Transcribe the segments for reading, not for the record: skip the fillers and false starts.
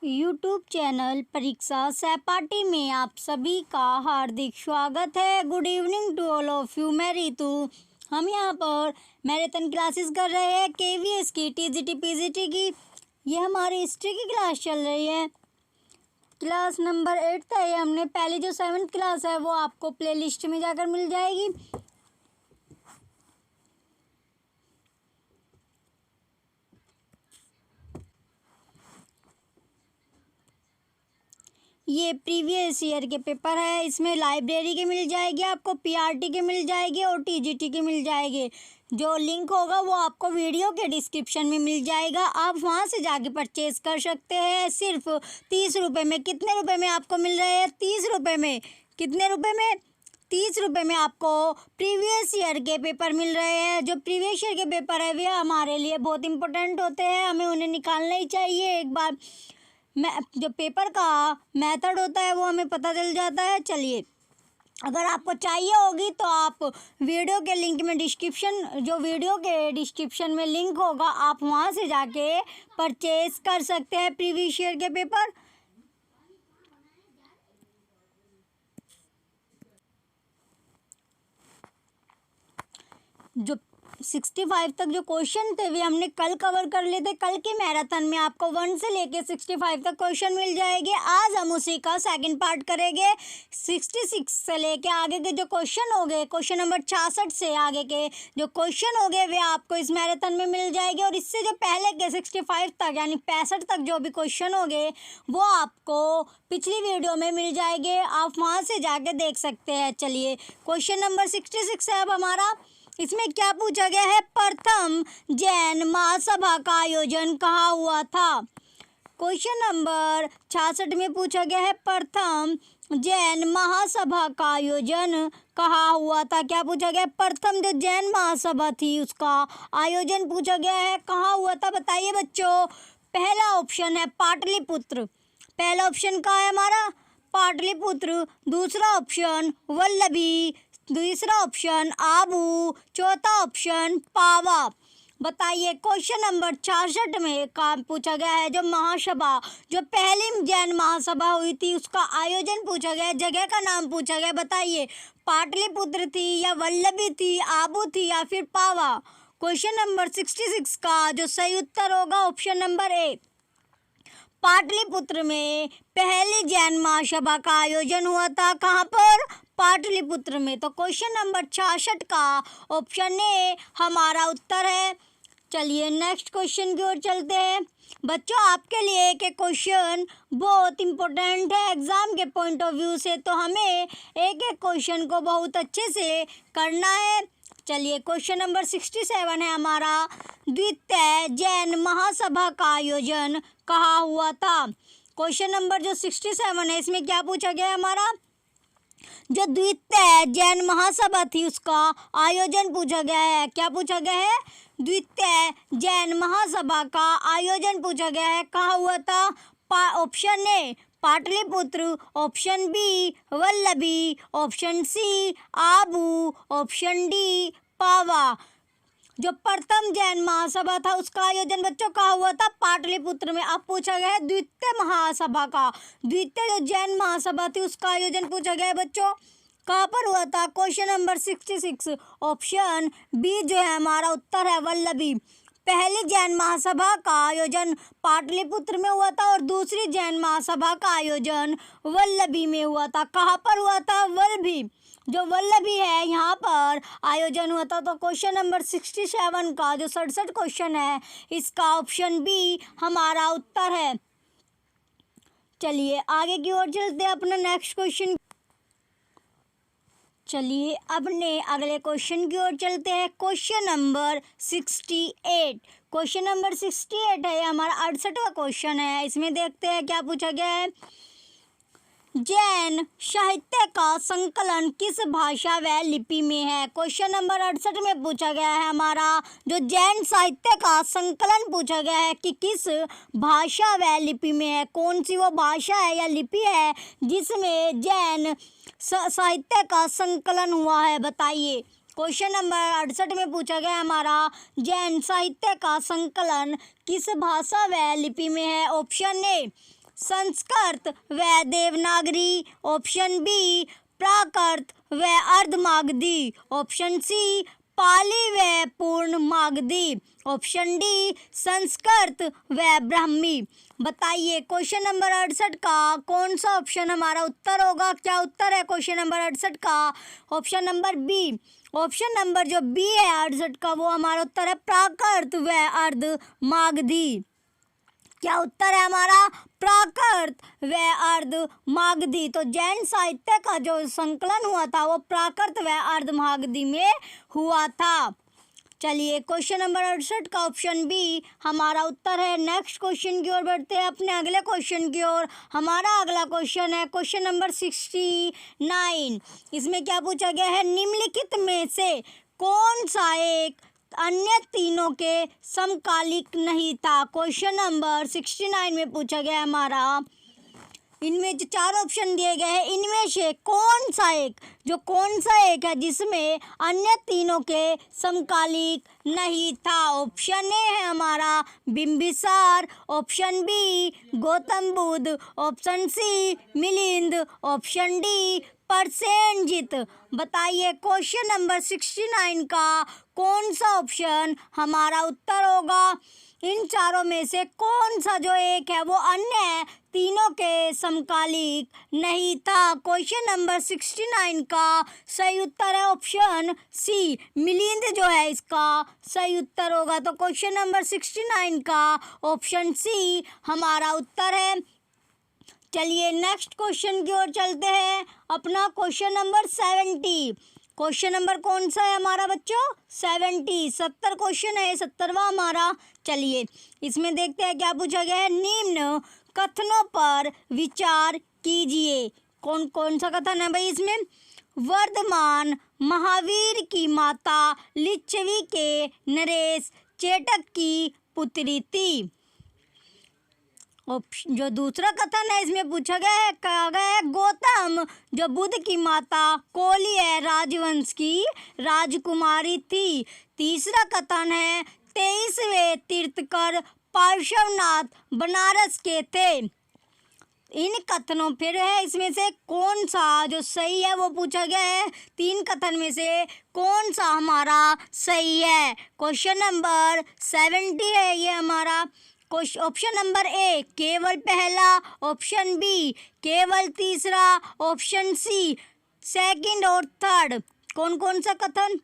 YouTube channel परीक्षा सहपाठी में आप सभी का हार्दिक स्वागत है। Good evening to all of you. मैं रितु। हम यहाँ पर मैराथन क्लासेस कर रहे हैं केवीएस की, टीजीटी पीजीटी की। ये हमारी हिस्ट्री की क्लास चल रही है। क्लास नंबर 8 है। हमने पहले जो 7th क्लास है वो आपको प्लेलिस्ट में जाकर मिल जाएगी। ये प्रीवियस ईयर के पेपर है। इसमें लाइब्रेरी के मिल जाएगी, आपको पीआरटी के मिल जाएगी और टीजीटी के मिल जाएंगे। जो लिंक होगा वो आपको वीडियो के डिस्क्रिप्शन में मिल जाएगा। आप वहां से जाके परचेज कर सकते हैं सिर्फ 30 रुपये में। कितने रुपए में आपको मिल रहे हैं? 30 रुपये में। कितने रुपए में? 30 रुपये में आपको प्रीवियस ईयर के पेपर मिल रहे हैं। जो प्रीवियस ईयर के पेपर है वे हमारे लिए बहुत इंपॉर्टेंट होते हैं, हमें उन्हें निकालना ही चाहिए। एक बार जो पेपर का मेथड होता है वो हमें पता चल जाता है। चलिए, अगर आपको चाहिए होगी तो आप वीडियो के लिंक में वीडियो के डिस्क्रिप्शन में लिंक होगा, आप वहां से जाके परचेज कर सकते हैं प्रीवियस ईयर के पेपर। जो 65 तक जो क्वेश्चन थे वे हमने कल कवर कर लिए थे। कल के मैराथन में आपको 1 से लेके 65 तक क्वेश्चन मिल जाएंगे। आज हम उसी का सेकंड पार्ट करेंगे। 66 से लेके आगे के जो क्वेश्चन हो गए, क्वेश्चन नंबर 66 से आगे के जो क्वेश्चन हो गए वे आपको इस मैराथन में मिल जाएंगे। और इससे जो पहले के 65 तक यानी 65 तक जो भी क्वेश्चन हो गए वो आपको पिछली वीडियो में मिल जाएंगे, आप वहाँ से जाके देख सकते हैं। चलिए, क्वेश्चन नंबर 66 है अब हमारा। इसमें क्या पूछा गया है? प्रथम जैन महासभा का आयोजन कहाँ हुआ था? क्वेश्चन नंबर 66 में पूछा गया है प्रथम जैन महासभा का आयोजन कहाँ हुआ था। क्या पूछा गया? प्रथम जो जैन महासभा थी उसका आयोजन पूछा गया है, कहाँ हुआ था? बताइए बच्चों। पहला ऑप्शन है पाटलिपुत्र। पहला ऑप्शन कहाँ है हमारा? पाटलिपुत्र। दूसरा ऑप्शन वल्लभी। तीसरा ऑप्शन आबू। चौथा ऑप्शन पावा। बताइए, क्वेश्चन नंबर 66 में काम पूछा गया है जो महासभा, जो पहली जैन महासभा हुई थी उसका आयोजन पूछा गया है, जगह का नाम पूछा गया। बताइए, पाटलिपुत्र थी या वल्लभी थी, आबू थी या फिर पावा? क्वेश्चन नंबर 66 का जो सही उत्तर होगा ऑप्शन नंबर ए, पाटलिपुत्र में पहली जैन महासभा का आयोजन हुआ था। कहाँ पर? पाटलिपुत्र में। तो क्वेश्चन नंबर 66 का ऑप्शन ए हमारा उत्तर है। चलिए, नेक्स्ट क्वेश्चन की ओर चलते हैं। बच्चों, आपके लिए एक एक क्वेश्चन बहुत इम्पोर्टेंट है एग्जाम के पॉइंट ऑफ व्यू से, तो हमें एक एक क्वेश्चन को बहुत अच्छे से करना है। चलिए, क्वेश्चन नंबर 67 है हमारा। द्वितीय जैन महासभा का आयोजन कहाँ हुआ था? क्वेश्चन नंबर जो 67 है इसमें क्या पूछा गया है हमारा? जो द्वितीय जैन महासभा थी उसका आयोजन पूछा गया है। क्या पूछा गया है? द्वितीय जैन महासभा का आयोजन पूछा गया है, कहाँ हुआ था? Option A Pataliputra, option B Vallabhi, option C Abu, option D Pava. जो प्रथम जैन महासभा था उसका आयोजन बच्चों कहाँ हुआ था? पाटलिपुत्र में। अब पूछा गया है द्वितीय महासभा का, द्वितीय जो जैन महासभा थी उसका आयोजन पूछा गया है बच्चों, कहाँ पर हुआ था? क्वेश्चन नंबर 66 ऑप्शन बी जो है हमारा उत्तर है वल्लभी। पहली जैन महासभा का आयोजन पाटलिपुत्र में हुआ था और दूसरी जैन महासभा का आयोजन वल्लभी में हुआ था। कहाँ पर हुआ था? वल्लभी। जो वल्लभी है यहाँ पर आयोजन हुआ था। तो क्वेश्चन नंबर 67 का जो 67 क्वेश्चन है इसका ऑप्शन बी हमारा उत्तर है। चलिए, आगे की ओर चलते हैं अपना नेक्स्ट क्वेश्चन। चलिए, अपने अगले क्वेश्चन की ओर चलते हैं। Question number 68। क्वेश्चन नंबर 68 है, हमारा 68वां क्वेश्चन है। इसमें देखते हैं क्या पूछा गया है। जैन साहित्य का संकलन किस भाषा व लिपि में है? क्वेश्चन नंबर 68 में पूछा गया है हमारा जो जैन साहित्य का संकलन पूछा गया है कि किस भाषा व लिपि में है। कौन सी वो भाषा है या लिपि है जिसमें जैन साहित्य का संकलन हुआ है? बताइए। क्वेश्चन नंबर 68 में पूछा गया हमारा जैन साहित्य का संकलन किस भाषा व लिपि में है? ऑप्शन ए संस्कृत व देवनागरी, ऑप्शन बी प्राकृत व अर्धमागधी, ऑप्शन सी पाली व पूर्ण मागधी, ऑप्शन डी संस्कृत व ब्राह्मी। बताइए क्वेश्चन नंबर 68 का कौन सा ऑप्शन हमारा उत्तर होगा। क्या उत्तर है क्वेश्चन नंबर 68 का? Option number B. Option number जो बी है 68 का वो हमारा उत्तर है प्राकृत व अर्धमागधी। क्या उत्तर है हमारा? प्राकृत व अर्धमागधी। तो जैन साहित्य का जो संकलन हुआ था वो प्राकृत व अर्धमागधी में हुआ था। चलिए क्वेश्चन नंबर 68 का ऑप्शन बी हमारा उत्तर है। नेक्स्ट क्वेश्चन की ओर बढ़ते हैं अपने अगले क्वेश्चन की ओर। हमारा अगला क्वेश्चन है क्वेश्चन नंबर 69। इसमें क्या पूछा गया है? निम्नलिखित में से कौन सा एक अन्य तीनों के समकालिक नहीं था। क्वेश्चन नंबर 69 में पूछा गया हमारा, इनमें जो चार ऑप्शन दिए गए हैं इनमें से कौन सा एक है जिसमें अन्य तीनों के समकालिक नहीं था। ऑप्शन ए है हमारा Bimbisara, option B Gautam Buddha, option C Milind, option D Prasenjit. बताइए क्वेश्चन नंबर 69 का कौन सा ऑप्शन हमारा उत्तर होगा। इन चारों में से कौन सा जो एक है वो अन्य तीनों के समकालिक नहीं था। क्वेश्चन नंबर 69 का सही उत्तर है ऑप्शन सी मिलिंद जो है इसका सही उत्तर होगा। तो क्वेश्चन नंबर 69 का ऑप्शन सी हमारा उत्तर है। चलिए नेक्स्ट क्वेश्चन की ओर चलते हैं अपना क्वेश्चन नंबर 70। क्वेश्चन नंबर कौन सा है हमारा बच्चों? 70 क्वेश्चन है, 70वां हमारा। चलिए इसमें देखते हैं क्या पूछा गया है। निम्न कथनों पर विचार कीजिए। कौन कौन सा कथन है भाई इसमें? वर्धमान महावीर की माता लिच्छवी के नरेश चेटक की पुत्री थी। जो दूसरा कथन है इसमें पूछा गया है, कहा गया है गौतम जो बुद्ध की माता कोलिय राजवंश की राजकुमारी थी। तीसरा कथन है 23वें तीर्थकर पार्श्वनाथ बनारस के थे। इन कथनों फिर है इसमें से कौन सा जो सही है वो पूछा गया है। 3 कथन में से कौन सा हमारा सही है। क्वेश्चन नंबर 70 है ये हमारा। ऑप्शन नंबर ए केवल पहला, ऑप्शन बी केवल तीसरा, ऑप्शन सी सेकंड और थर्ड। कौन कौन सा कथन?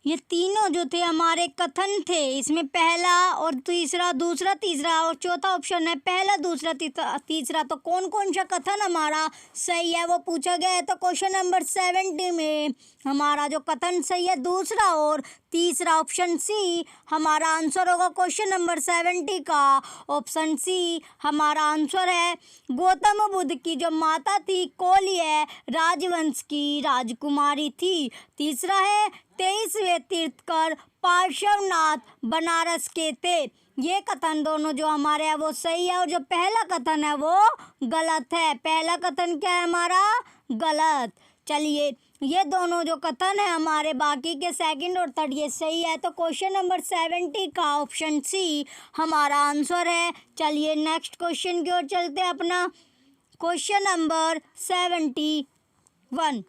ये तीनों जो थे हमारे कथन थे, इसमें पहला और तीसरा, दूसरा तीसरा और चौथा ऑप्शन है पहला दूसरा तीसरा। तो कौन कौन सा कथन हमारा सही है वो पूछा गया है। तो क्वेश्चन नंबर 70 में हमारा जो कथन सही है दूसरा और तीसरा, ऑप्शन सी हमारा आंसर होगा। क्वेश्चन नंबर 70 का ऑप्शन सी हमारा आंसर है। गौतम बुद्ध की जो माता थी कोलिय राजवंश की राजकुमारी थी। तीसरा है 23वें तीर्थकर पार्श्वनाथ बनारस के थे। ये कथन दोनों जो हमारे हैं वो सही है और जो पहला कथन है वो गलत है। पहला कथन क्या है हमारा? गलत। चलिए ये दोनों जो कथन है हमारे बाकी के सेकंड और थर्ड ये सही है। तो क्वेश्चन नंबर 70 का ऑप्शन सी हमारा आंसर है। चलिए नेक्स्ट क्वेश्चन की ओर चलते हैं अपना क्वेश्चन नंबर 71।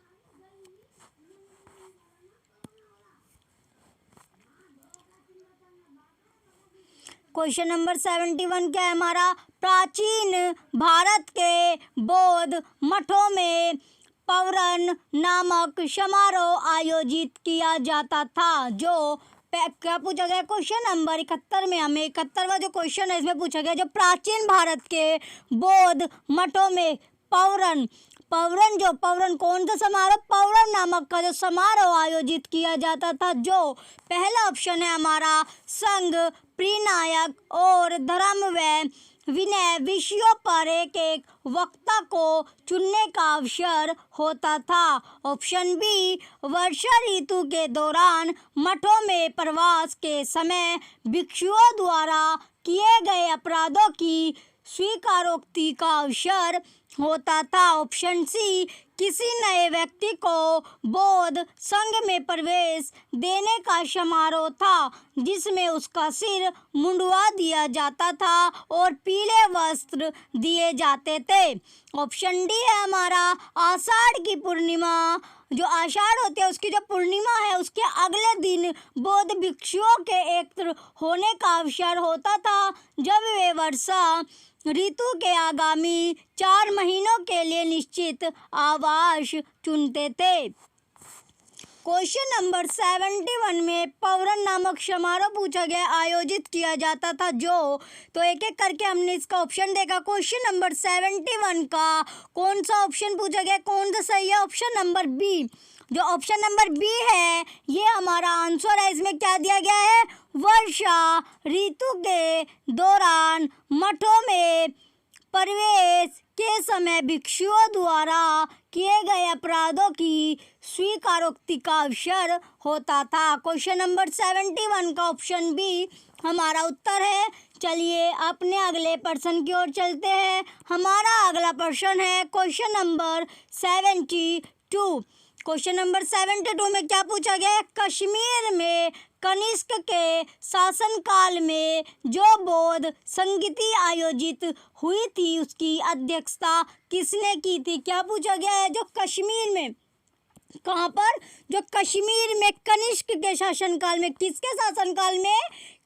क्वेश्चन नंबर 71 क्या है हमारा? प्राचीन भारत के बौद्ध मठों में पौरन नामक समारोह आयोजित किया जाता था। जो क्या पूछा गया क्वेश्चन नंबर 71 में हमें 71वां जो क्वेश्चन है इसमें पूछा गया जो प्राचीन भारत के बौद्ध मठों में पौरन कौन सा समारोह? पौरन नामक का जो समारोह आयोजित किया जाता था। जो पहला ऑप्शन है हमारा संघ, प्रीनायक और धर्म व विनय विषयों पर एक वक्ता को चुनने का अवसर होता था। ऑप्शन बी वर्षा ऋतु के दौरान मठों में प्रवास के समय भिक्षुओं द्वारा किए गए अपराधों की स्वीकारोक्ति का अवसर होता था। ऑप्शन सी, किसी नए व्यक्ति को बौद्ध संघ में प्रवेश देने का समारोह था जिसमें उसका सिर मुंडवा दिया जाता था और पीले वस्त्र दिए जाते थे। ऑप्शन डी है हमारा आषाढ़ की पूर्णिमा। जो आषाढ़ होती है उसकी जो पूर्णिमा है उसके अगले दिन बौद्ध भिक्षुओं के एकत्र होने का अवसर होता था जब वे वर्षा ऋतु के आगामी 4 महीनों के लिए निश्चित आवास चुनते थे। क्वेश्चन नंबर 71 में पौरन नामक समारोह पूछा गया, आयोजित किया जाता था जो, तो एक एक करके हमने इसका ऑप्शन देखा। क्वेश्चन नंबर 71 का कौन सा ऑप्शन पूछा गया, कौन सा सही है? Option number B. जो ऑप्शन नंबर बी है ये हमारा आंसर है। इसमें क्या दिया गया है? वर्षा ऋतु के दौरान मठों में प्रवेश के समय भिक्षुओं द्वारा किए गए अपराधों की स्वीकारोक्ति का अवसर होता था। क्वेश्चन नंबर 71 का ऑप्शन बी हमारा उत्तर है। चलिए अपने अगले प्रश्न की ओर चलते हैं। हमारा अगला प्रश्न है क्वेश्चन नंबर 72। क्वेश्चन नंबर 72 में क्या पूछा गया है? कश्मीर में कनिष्क के शासनकाल में जो बौद्ध संगीति आयोजित हुई थी उसकी अध्यक्षता किसने की थी? क्या पूछा गया है? जो कश्मीर में, कहाँ पर? जो कश्मीर में कनिष्क के शासनकाल में, किसके शासनकाल में?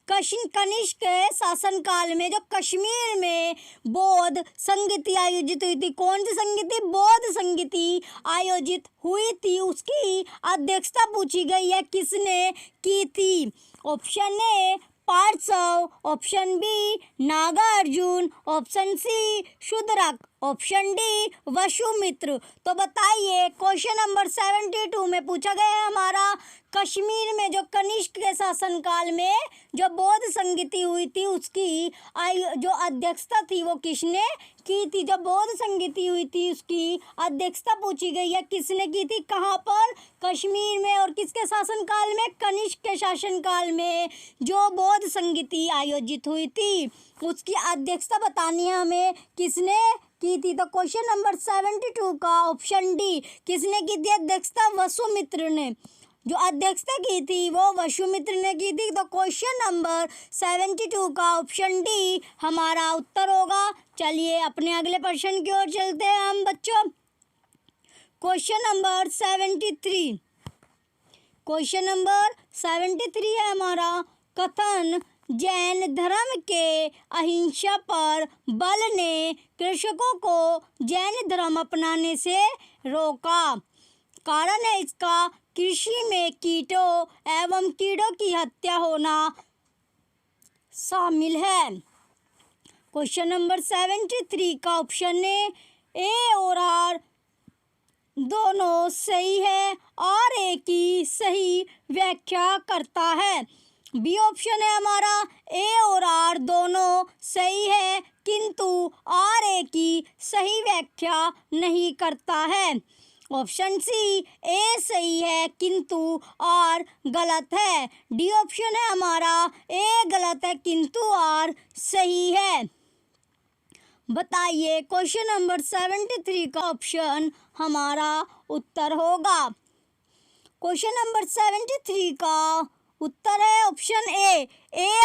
कनिष्क के शासनकाल में जो कश्मीर में बौद्ध संगीति आयोजित हुई थी, कौन सी संगीति? बौद्ध संगीति आयोजित हुई थी, उसकी अध्यक्षता पूछी गई है, किसने की थी? Option A Parshva, option B Nagarjuna, option C Shudraka, option D Vasumitra. तो बताइए क्वेश्चन नंबर 72 में पूछा गया है हमारा कश्मीर में जो कनिष्क के शासनकाल में जो बौद्ध संगीति हुई थी उसकी जो अध्यक्षता थी वो किसने की थी? जो बौद्ध संगीति हुई थी उसकी अध्यक्षता पूछी गई है, किसने की थी? कहाँ पर? कश्मीर में। और किसके शासनकाल में? कनिष्क के शासनकाल में जो बौद्ध संगीति आयोजित हुई थी उसकी अध्यक्षता बतानी है हमें, किसने की थी? तो क्वेश्चन नंबर 72 का ऑप्शन डी, किसने की थी अध्यक्षता? वसुमित्र ने। जो अध्यक्षता की थी वो वसुमित्र ने की थी। तो क्वेश्चन नंबर 72 का ऑप्शन डी हमारा उत्तर होगा। चलिए अपने अगले प्रश्न की ओर चलते हैं हम बच्चों। Question number 73। क्वेश्चन नंबर 73 है हमारा कथन, जैन धर्म के अहिंसा पर बल ने कृषकों को जैन धर्म अपनाने से रोका। कारण है इसका कृषि में कीटों एवं कीड़ों की हत्या होना शामिल है। क्वेश्चन नंबर 73 का ऑप्शन ए और आर दोनों सही है और ए की सही व्याख्या करता है। बी ऑप्शन है हमारा ए और आर दोनों सही है किंतु आर ए की सही व्याख्या नहीं करता है। ऑप्शन सी ए सही है किंतु आर गलत है। डी ऑप्शन है हमारा ए गलत है किंतु आर सही है। बताइए क्वेश्चन नंबर 73 का ऑप्शन हमारा उत्तर होगा। क्वेश्चन नंबर 73 का उत्तर है ऑप्शन ए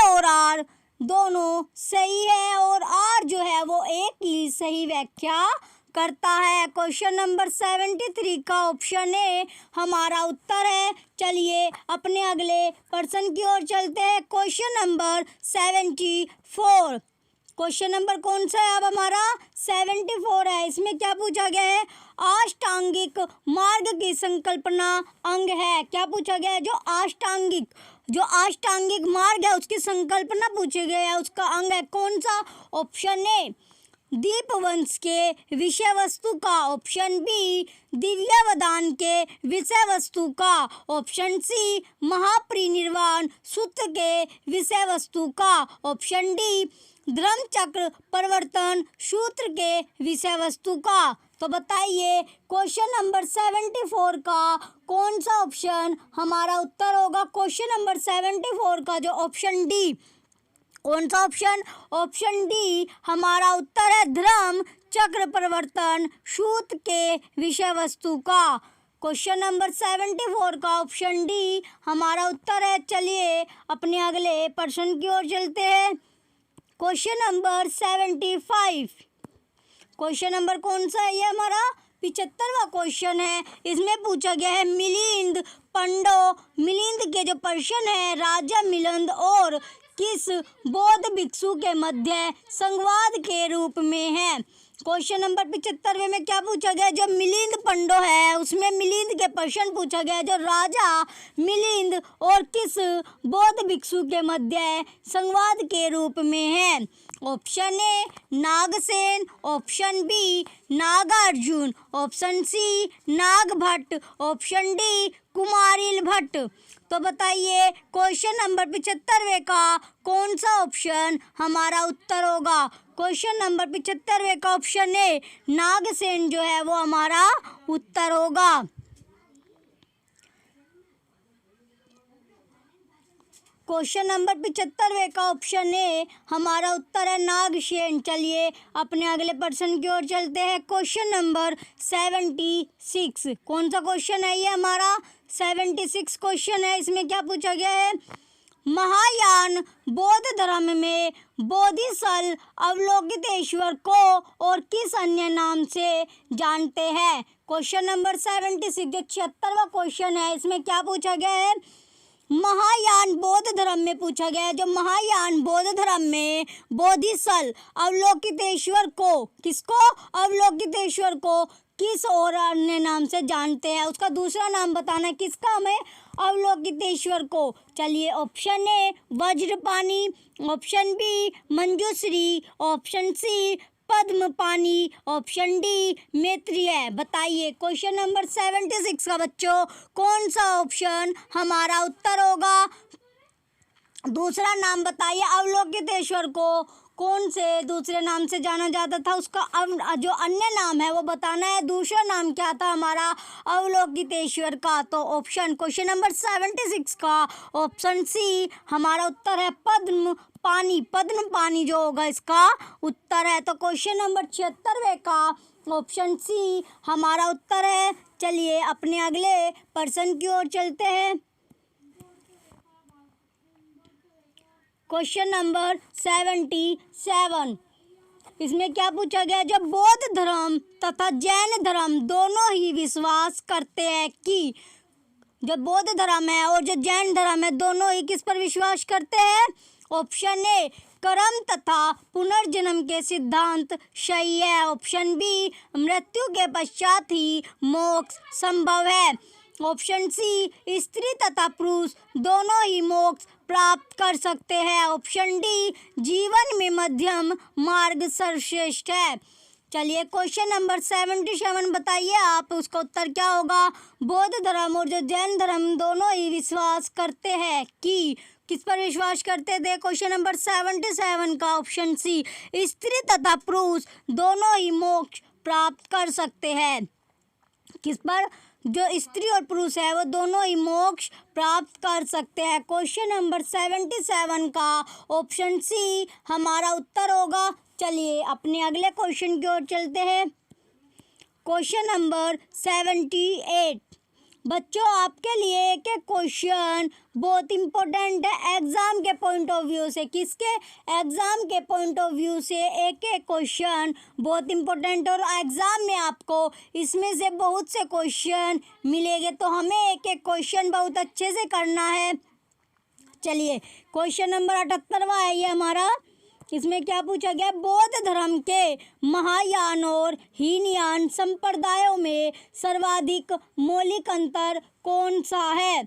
और आर दोनों सही है और आर जो है वो ए की सही व्याख्या करता है। क्वेश्चन नंबर 73 का ऑप्शन ए हमारा उत्तर है। चलिए अपने अगले प्रश्न की ओर चलते हैं। Question number 74। क्वेश्चन नंबर कौन सा है? अब हमारा 74 है। इसमें क्या पूछा गया है? अष्टांगिक मार्ग की संकल्पना अंग है। क्या पूछा गया है? जो अष्टांगिक मार्ग है उसकी संकल्पना पूछी गई है, उसका अंग है कौन सा? ऑप्शन ए दीपवंश के विषय वस्तु का, ऑप्शन बी दिव्यावधान के विषय वस्तु का, ऑप्शन सी महापरिनिर्वाण सूत्र के विषय वस्तु का, ऑप्शन डी धर्मचक्र परिवर्तन सूत्र के विषय वस्तु का। तो बताइए क्वेश्चन नंबर 74 का कौन सा ऑप्शन हमारा उत्तर होगा? क्वेश्चन नंबर 74 का जो ऑप्शन डी, कौन सा ऑप्शन? ऑप्शन डी हमारा उत्तर है धर्म चक्र परिवर्तन सूत्र के विषय वस्तु का। क्वेश्चन नंबर 74 का ऑप्शन डी हमारा उत्तर है। चलिए अपने अगले प्रश्न की ओर चलते हैं। Question number 75। क्वेश्चन नंबर कौन सा है? ये हमारा 75वां क्वेश्चन है। इसमें पूछा गया है मिलिंद पंडो। मिलिंद के जो प्रश्न है राजा मिलिंद और किस बौद्ध भिक्षु के मध्य संवाद के रूप में है। क्वेश्चन नंबर 75 में क्या पूछा गया? जो मिलिंद पंडो है उसमें मिलिंद के प्रश्न पूछा गया जो राजा मिलिंद और किस बौद्ध भिक्षु के मध्य संवाद के रूप में है। Option A Nagasena, option B Nagarjuna, option C Nagabhata, option D Kumarila Bhatta. तो बताइए क्वेश्चन नंबर 75 का कौन सा ऑप्शन हमारा उत्तर होगा? क्वेश्चन नंबर 75 का ऑप्शन ए नागसेन जो है वो हमारा उत्तर होगा। क्वेश्चन नंबर 75 का ऑप्शन ए हमारा उत्तर है नागसेन। चलिए अपने अगले प्रश्न की ओर चलते हैं। Question number 76। कौन सा क्वेश्चन है? ये हमारा 76 क्वेश्चन है। इसमें क्या पूछा गया है? महायान बौद्ध धर्म में बोधिसत्व अवलोकितेश्वर को और किस अन्य नाम से जानते हैं। क्वेश्चन नंबर 76 जो 76वां क्वेश्चन है इसमें क्या पूछा गया है? महायान बौद्ध धर्म में पूछा गया है। जो महायान बौद्ध धर्म में बोधिसत्व अवलोकितेश्वर को, किसको? अवलोकितेश्वर को किस और अन्य नाम से जानते हैं? उसका दूसरा नाम बताना है। किसका? हमें अवलोकितेश्वर को। चलिए option A Vajrapani, option B Manjushri, option C Padmapani, option D Maitreya. बताइए क्वेश्चन नंबर 76 का बच्चों कौन सा ऑप्शन हमारा उत्तर होगा? दूसरा नाम बताइए। अवलोकितेश्वर को कौन से दूसरे नाम से जाना जाता था? उसका जो अन्य नाम है वो बताना है। दूसरा नाम क्या था हमारा अवलोकितेश्वर का? तो ऑप्शन क्वेश्चन नंबर 76 का ऑप्शन सी हमारा उत्तर है पद्मपाणी। पद्मपाणी जो होगा इसका उत्तर है। तो क्वेश्चन नंबर 76 का ऑप्शन सी हमारा उत्तर है। चलिए अपने अगले प्रश्न की ओर चलते हैं। Question number 77। इसमें क्या पूछा गया? जब बौद्ध धर्म तथा जैन धर्म दोनों ही विश्वास करते हैं कि जो बौद्ध धर्म है और जो जैन धर्म है दोनों ही किस पर विश्वास करते हैं? ऑप्शन ए कर्म तथा पुनर्जन्म के सिद्धांत सही है। ऑप्शन बी मृत्यु के पश्चात ही मोक्ष संभव है। ऑप्शन सी स्त्री तथा पुरुष दोनों ही मोक्ष प्राप्त कर सकते हैं। ऑप्शन डी जीवन में मध्यम मार्ग सर्वश्रेष्ठ है। चलिए क्वेश्चन नंबर 77 बताइए आप, उसका उत्तर क्या होगा? बौद्ध धर्म और जो जैन धर्म दोनों ही विश्वास करते हैं कि, किस पर विश्वास करते थे? क्वेश्चन नंबर 77 का ऑप्शन सी स्त्री तथा पुरुष दोनों ही मोक्ष प्राप्त कर सकते हैं। किस पर? जो स्त्री और पुरुष है वो दोनों ही मोक्ष प्राप्त कर सकते हैं। क्वेश्चन नंबर 77 का ऑप्शन सी हमारा उत्तर होगा। चलिए अपने अगले क्वेश्चन की ओर चलते हैं। Question number 78। बच्चों आपके लिए एक एक क्वेश्चन बहुत इम्पोर्टेंट है एग्ज़ाम के पॉइंट ऑफ व्यू से। किसके? एग्ज़ाम के पॉइंट ऑफ व्यू से एक एक क्वेश्चन बहुत इम्पोर्टेंट, और एग्ज़ाम में आपको इसमें से बहुत से क्वेश्चन मिलेंगे तो हमें एक एक क्वेश्चन बहुत अच्छे से करना है। चलिए क्वेश्चन नंबर 78वां है ये हमारा। इसमें क्या पूछा गया? बौद्ध धर्म के महायान और हीनयान संप्रदायों में सर्वाधिक मौलिक अंतर कौन सा है?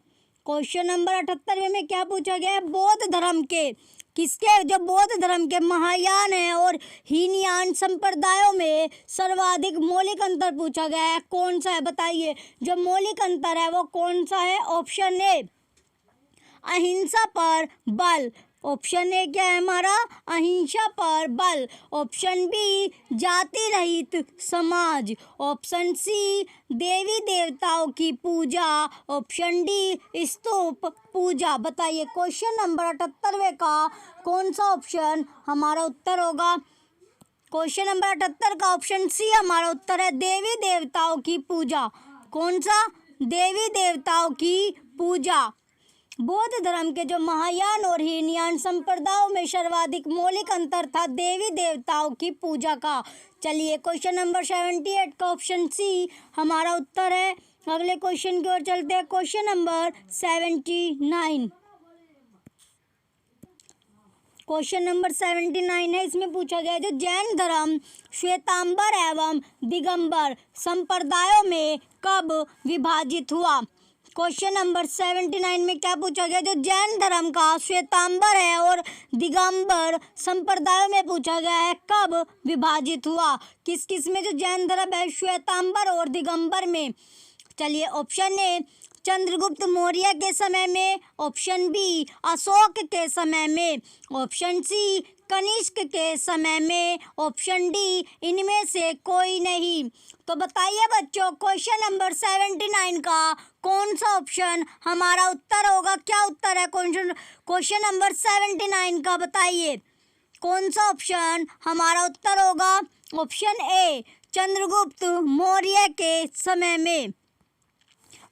क्वेश्चन नंबर 78 में क्या पूछा गया है? बौद्ध धर्म के, किसके? जो बौद्ध धर्म के महायान है और हीनयान संप्रदायों में सर्वाधिक मौलिक अंतर पूछा गया है, कौन सा है? बताइए जो मौलिक अंतर है वो कौन सा है? ऑप्शन ए अहिंसा पर बल। ऑप्शन ए क्या है हमारा? अहिंसा पर बल। ऑप्शन बी जाति रहित समाज। ऑप्शन सी देवी देवताओं की पूजा। ऑप्शन डी स्तूप पूजा। बताइए क्वेश्चन नंबर 78 का कौन सा ऑप्शन हमारा उत्तर होगा? क्वेश्चन नंबर 78 का ऑप्शन सी हमारा उत्तर है देवी देवताओं की पूजा। कौन सा? देवी देवताओं की पूजा। बौद्ध धर्म के जो महायान और हीनयान संप्रदायों में सर्वाधिक मौलिक अंतर था देवी देवताओं की पूजा का। चलिए क्वेश्चन नंबर 78 का ऑप्शन सी हमारा उत्तर है। अगले क्वेश्चन की ओर चलते हैं। Question number 79। क्वेश्चन नंबर 79 है, इसमें पूछा गया है जो जैन धर्म श्वेतांबर एवं दिगंबर संप्रदायों में कब विभाजित हुआ। क्वेश्चन नंबर 79 में क्या पूछा गया? जो जैन धर्म का श्वेतांबर है और दिगंबर संप्रदायों में पूछा गया है कब विभाजित हुआ। किस किस में जो जैन धर्म है श्वेतांबर और दिगंबर में। चलिए ऑप्शन ए चंद्रगुप्त मौर्य के समय में, ऑप्शन बी अशोक के समय में, ऑप्शन सी कनिष्क के समय में, ऑप्शन डी इनमें से कोई नहीं। तो बताइए बच्चों क्वेश्चन नंबर 79 का कौन सा ऑप्शन हमारा उत्तर होगा? क्या उत्तर है क्वेश्चन नंबर 79 का? बताइए कौन सा ऑप्शन हमारा उत्तर होगा? ऑप्शन ए चंद्रगुप्त मौर्य के समय में।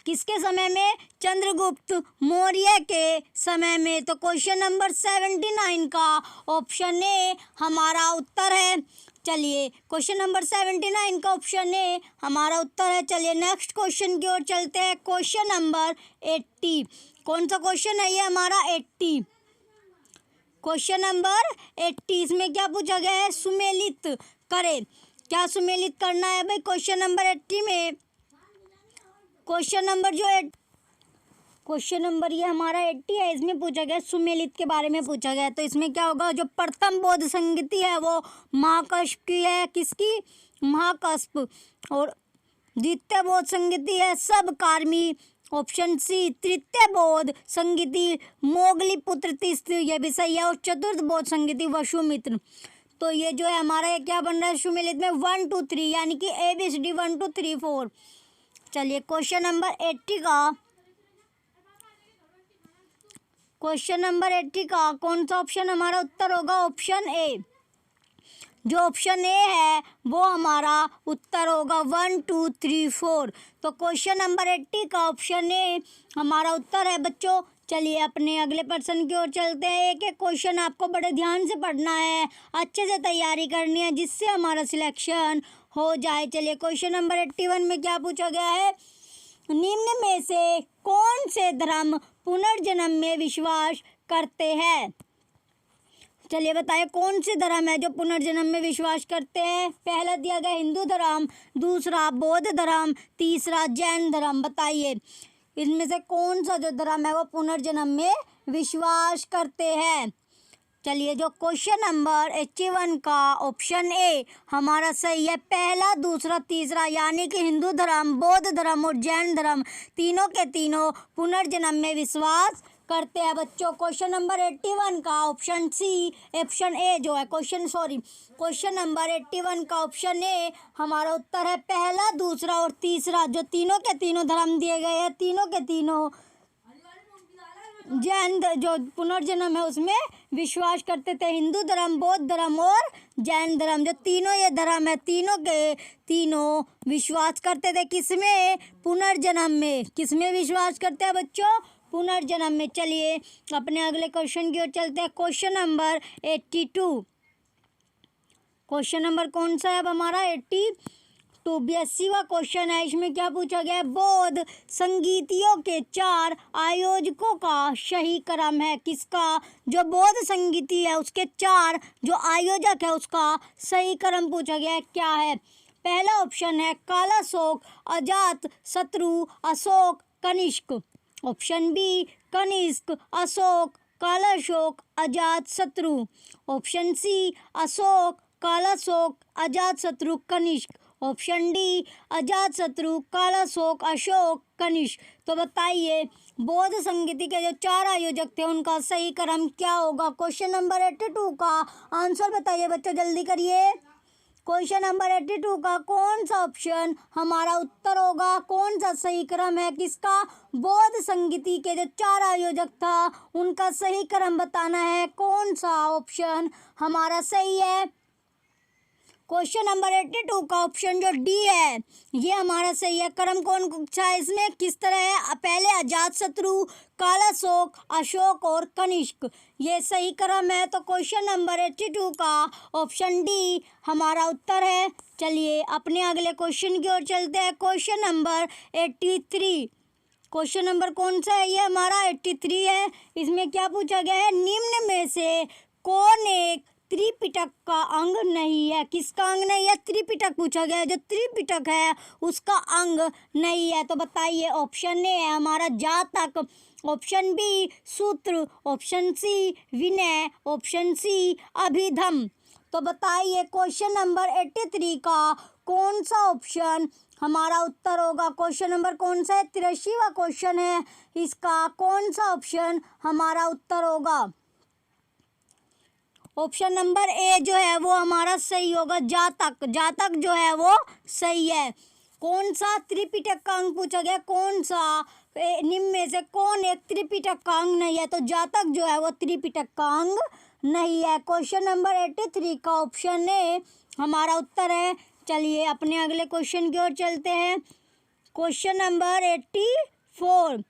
किसके समय में? चंद्रगुप्त मौर्य के समय में। तो क्वेश्चन नंबर 79 का ऑप्शन ए हमारा उत्तर है। चलिए क्वेश्चन नंबर 79 का ऑप्शन ए हमारा उत्तर है। चलिए नेक्स्ट क्वेश्चन की ओर चलते हैं। Question number 80। कौन सा क्वेश्चन है ये हमारा? 80। क्वेश्चन नंबर 80, इसमें क्या पूछा गया है? सुमेलित करें। क्या सुमेलित करना है भाई क्वेश्चन नंबर 80 में? क्वेश्चन नंबर ये हमारा 80 है, इसमें पूछा गया सुमेलित के बारे में पूछा गया। तो इसमें क्या होगा? जो प्रथम बौद्ध संगति है वो महाकश्यप की है। किसकी? महाकश्यप। और द्वितीय बौद्ध संगति है सबकार्मी। ऑप्शन सी तृतीय बौद्ध संगति मोगलीपुत्र तीसरी, ये भी सही है। और चतुर्थ बौद्ध संगति वसुमित्र। तो ये जो है हमारा ये क्या बन रहा है सुमेलित में? 1 2 3, यानी कि ABCD 1 2 3 4। चलिए क्वेश्चन नंबर 80 का कौन सा ऑप्शन हमारा उत्तर होगा? Option A. जो ऑप्शन ए है वो हमारा उत्तर होगा 1 2 3 4। तो क्वेश्चन नंबर 80 का ऑप्शन ए हमारा उत्तर है बच्चों। चलिए अपने अगले पर्सन की ओर चलते हैं। एक एक क्वेश्चन आपको बड़े ध्यान से पढ़ना है, अच्छे से तैयारी करनी है, जिससे हमारा सिलेक्शन हो जाए। चलिए क्वेश्चन नंबर 81 में क्या पूछा गया है? निम्न में से कौन से धर्म पुनर्जन्म में विश्वास करते हैं? चलिए बताइए कौन से धर्म है जो पुनर्जन्म में विश्वास करते हैं? पहला दिया गया हिंदू धर्म, दूसरा बौद्ध धर्म, तीसरा जैन धर्म। बताइए इनमें से कौन सा जो धर्म है वो पुनर्जन्म में विश्वास करते हैं। चलिए जो क्वेश्चन नंबर 81 का ऑप्शन ए हमारा सही है। पहला, दूसरा, तीसरा, यानी कि हिंदू धर्म, बौद्ध धर्म और जैन धर्म तीनों के तीनों पुनर्जन्म में विश्वास करते हैं बच्चों। क्वेश्चन नंबर 81 का ऑप्शन सी, ऑप्शन ए जो है क्वेश्चन नंबर 81 का ऑप्शन ए हमारा उत्तर है। पहला, दूसरा और तीसरा जो तीनों के तीनों धर्म दिए गए हैं, तीनों के तीनों जैन जो पुनर्जन्म है उसमें विश्वास करते थे। हिंदू धर्म, बौद्ध धर्म और जैन धर्म जो तीनों ये धर्म है, तीनों के तीनों विश्वास करते थे किसमें? पुनर्जन्म में। किसमें विश्वास करते हैं बच्चों? पुनर्जन्म में। चलिए अपने अगले क्वेश्चन की ओर चलते हैं। Question number 82। क्वेश्चन नंबर कौन सा है अब हमारा? 82। 82वां क्वेश्चन है। इसमें क्या पूछा गया है? बौद्ध संगीतियों के 4 आयोजकों का सही क्रम है। किसका? जो बौद्ध संगीति है उसके 4 जो आयोजक है उसका सही क्रम पूछा गया है। क्या है? पहला ऑप्शन है कालाशोक, अजात शत्रु, अशोक, कनिष्क। ऑप्शन बी कनिष्क, अशोक, कालाशोक, अजात शत्रु। ऑप्शन सी अशोक, कालाशोक, अजात शत्रु, कनिष्क। ऑप्शन डी अजात शत्रु, कालाशोक, अशोक, कनिष्क। तो बताइए बौद्ध संगीति के जो 4 आयोजक थे उनका सही क्रम क्या होगा? क्वेश्चन नंबर 82 का आंसर बताइए बच्चों, जल्दी करिए। क्वेश्चन नंबर 82 का कौन सा ऑप्शन हमारा उत्तर होगा? कौन सा सही क्रम है किसका? बौद्ध संगीति के जो 4 आयोजक था उनका सही क्रम बताना है। कौन सा ऑप्शन हमारा सही है? क्वेश्चन नंबर 82 का ऑप्शन जो डी है ये हमारा सही है। क्रम कौन सा है इसमें, किस तरह है? पहले अजातशत्रु, कालाशोक, अशोक और कनिष्क, ये सही क्रम है। तो क्वेश्चन नंबर 82 का ऑप्शन डी हमारा उत्तर है। चलिए अपने अगले क्वेश्चन की ओर चलते हैं। क्वेश्चन नंबर 83, क्वेश्चन नंबर कौन सा है? ये हमारा 83 है। इसमें क्या पूछा गया है? निम्न में से कौन एक त्रिपिटक का अंग नहीं है? किसका अंग नहीं है? त्रिपिटक पूछा गया है। जो त्रिपिटक है उसका अंग नहीं है। तो बताइए। ऑप्शन ए है हमारा जातक, ऑप्शन बी सूत्र, ऑप्शन सी विनय, ऑप्शन सी अभिधम। तो बताइए क्वेश्चन नंबर 83 का कौन सा ऑप्शन हमारा उत्तर होगा? क्वेश्चन नंबर कौन सा है? 83वां क्वेश्चन है। इसका कौन सा ऑप्शन हमारा उत्तर होगा? ऑप्शन नंबर ए जो है वो हमारा सही होगा, जातक। जातक जो है वो सही है। कौन सा त्रिपिटक का अंग पूछा गया? कौन सा निम्न में से कौन एक त्रिपिटक का अंग नहीं है? तो जातक जो है वो त्रिपिटक का अंग नहीं है। क्वेश्चन नंबर 83 का ऑप्शन ए हमारा उत्तर है। चलिए अपने अगले क्वेश्चन की ओर चलते हैं। क्वेश्चन नंबर 84,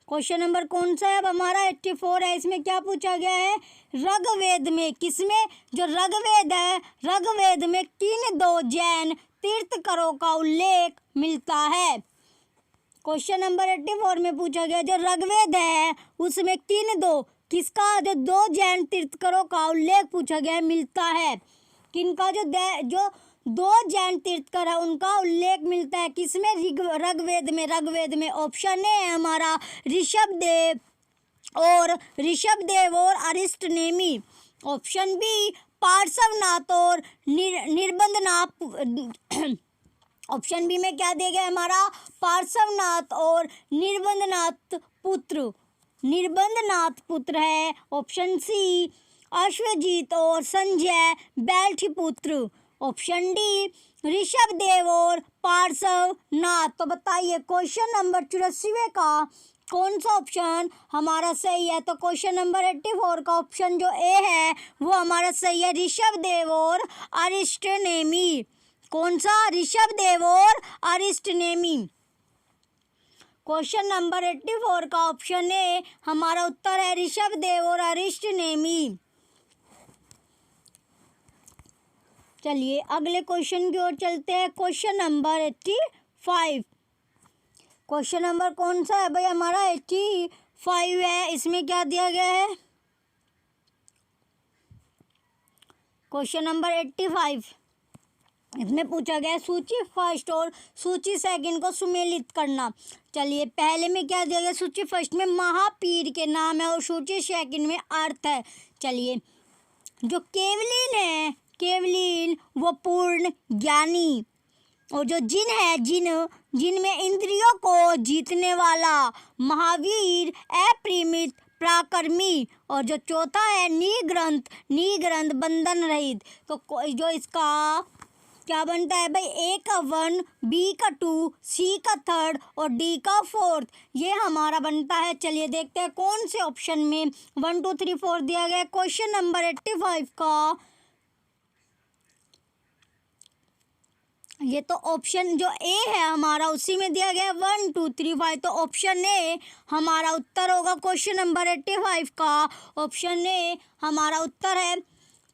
क्वेश्चन नंबर कौन सा है? अब हमारा 84 है। इसमें क्या पूछा गया है? ऋग्वेद में, किसमें? जो ऋग्वेद है, ऋग्वेद में किन दो जैन तीर्थंकरों का उल्लेख मिलता है? क्वेश्चन नंबर 84 में पूछा गया जो ऋग्वेद है उसमें किन दो, किसका जो दो जैन तीर्थंकरों का उल्लेख पूछा गया मिलता है? किनका? जो दो जैन तीर्थंकर है उनका उल्लेख मिलता है किसमें? ऋग्वेद में। ऋग्वेद में ऑप्शन ए है हमारा ऋषभदेव और अरिष्टनेमी, ऑप्शन बी पार्श्वनाथ और निर्बंधनाथ। ऑप्शन बी में क्या दिया गया हमारा? पार्श्वनाथ और निर्बंधनाथ पुत्र है। ऑप्शन सी अश्वजीत और संजय बैल्ठीपुत्र, ऑप्शन डी ऋषभदेव और पार्श्वनाथ। तो बताइए क्वेश्चन नंबर 84 का कौन सा ऑप्शन हमारा सही है? तो क्वेश्चन नंबर 84 का ऑप्शन जो ए है वो हमारा सही है, ऋषभदेव और अरिष्टनेमी। कौन सा? ऋषभदेव और अरिष्टनेमी। क्वेश्चन नंबर 84 का ऑप्शन ए हमारा उत्तर है, ऋषभदेव और अरिष्टनेमी। चलिए अगले क्वेश्चन की ओर चलते हैं। क्वेश्चन नंबर 85, क्वेश्चन नंबर कौन सा है भाई? हमारा 85 है। इसमें क्या दिया गया है? क्वेश्चन नंबर 85 इसमें पूछा गया है सूची फर्स्ट और सूची सेकंड को सुमेलित करना। चलिए पहले में क्या दिया गया? सूची फर्स्ट में महापीर के नाम है और सूची सेकंड में अर्थ है। चलिए जो केवलीन है, केवलीन वो पूर्ण ज्ञानी, और जो जिन है, जिन में इंद्रियों को जीतने वाला, महावीर अपरिमित पराक्रमी, और जो चौथा है निग्रंथ बंधन रहित। तो जो इसका क्या बनता है भाई? ए का 1, बी का 2, सी का 3 और डी का 4, ये हमारा बनता है। चलिए देखते हैं कौन से ऑप्शन में 1 2 3 4 दिया गया है। क्वेश्चन नंबर 85 का ये तो ऑप्शन जो ए है हमारा उसी में दिया गया है 1 2 3 5, तो ऑप्शन ए हमारा उत्तर होगा। क्वेश्चन नंबर 85 का ऑप्शन ए हमारा उत्तर है।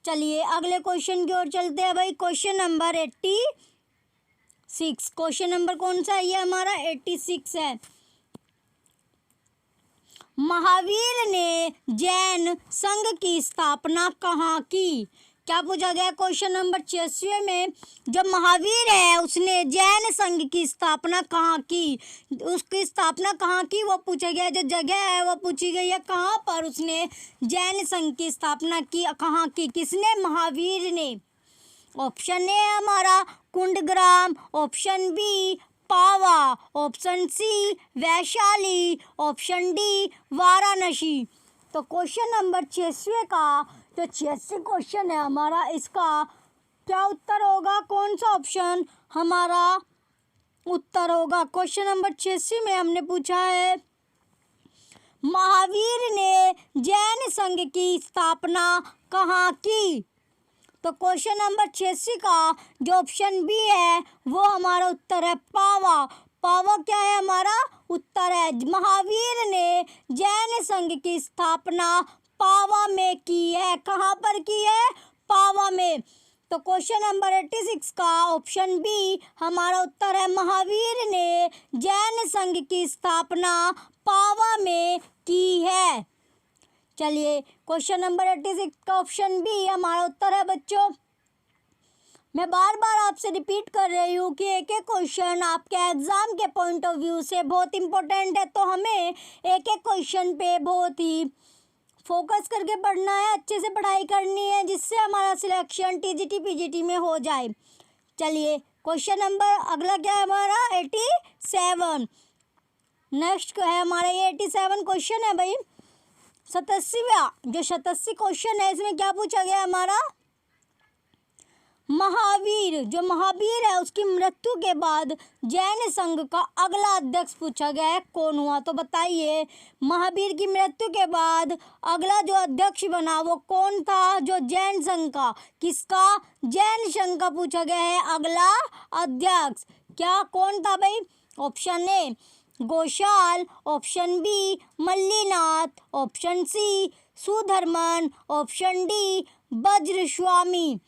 चलिए अगले क्वेश्चन की ओर चलते हैं भाई। क्वेश्चन नंबर 86, क्वेश्चन नंबर कौन सा है? ये हमारा 86 है। महावीर ने जैन संघ की स्थापना कहाँ की? क्या पूछा गया? क्वेश्चन नंबर 86 में जब महावीर है उसने जैन संघ की स्थापना कहाँ की, उसकी स्थापना कहाँ की वो पूछा गया। जो जगह है वो पूछी गई है, कहाँ पर उसने जैन संघ की स्थापना की, कहाँ की, किसने? महावीर ने। ऑप्शन ए है हमारा Kundagrama, option B Pava, option C Vaishali, option D Varanasi. तो क्वेश्चन नंबर 86 का जो 86 क्वेश्चन है हमारा, इसका क्या उत्तर होगा? कौन सा ऑप्शन हमारा उत्तर होगा? क्वेश्चन नंबर 86 में हमने पूछा है महावीर ने जैन संघ की स्थापना कहाँ की? तो क्वेश्चन नंबर 86 का जो ऑप्शन बी है वो हमारा उत्तर है पावा। पावा क्या है हमारा उत्तर है। महावीर ने जैन संघ की स्थापना पावा में की है। कहाँ पर की है? पावा में। तो क्वेश्चन नंबर 86 का ऑप्शन बी हमारा उत्तर है। महावीर ने जैन संघ की स्थापना पावा में की है। चलिए क्वेश्चन नंबर 86 का ऑप्शन बी हमारा उत्तर है बच्चों। मैं बार बार आपसे रिपीट कर रही हूँ कि एक एक क्वेश्चन आपके एग्ज़ाम के पॉइंट ऑफ व्यू से बहुत इम्पोर्टेंट है, तो हमें एक एक क्वेश्चन पे बहुत ही फोकस करके पढ़ना है, अच्छे से पढ़ाई करनी है, जिससे हमारा सिलेक्शन टीजीटी पीजीटी में हो जाए। चलिए क्वेश्चन नंबर अगला क्या है हमारा 87। नेक्स्ट है हमारा ये 87 क्वेश्चन है भाई। 87वां जो 87 क्वेश्चन है इसमें क्या पूछा गया हमारा? महावीर जो महावीर है उसकी मृत्यु के बाद जैन संघ का अगला अध्यक्ष पूछा गया है, कौन हुआ? तो बताइए महावीर की मृत्यु के बाद अगला जो अध्यक्ष बना वो कौन था? जो जैन संघ का, किसका? जैन संघ का पूछा गया है अगला अध्यक्ष। क्या कौन था भाई? Option A Ghoshal, option B Mallinath, option C Sudharman, option D Vajraswami.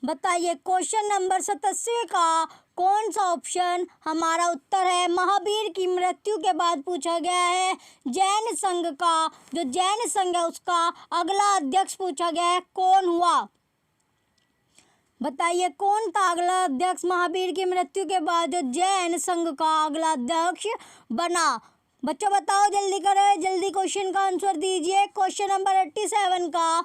बताइए क्वेश्चन नंबर 87 का कौन सा ऑप्शन हमारा उत्तर है? महावीर की मृत्यु के बाद पूछा गया है जैन संघ का, जो जैन संघ है उसका अगला अध्यक्ष पूछा गया है, कौन हुआ? बताइए कौन था अगला अध्यक्ष महावीर की मृत्यु के बाद जो जैन संघ का अगला अध्यक्ष बना? बच्चों बताओ, जल्दी करें, जल्दी क्वेश्चन का आंसर दीजिए। क्वेश्चन नंबर 87 का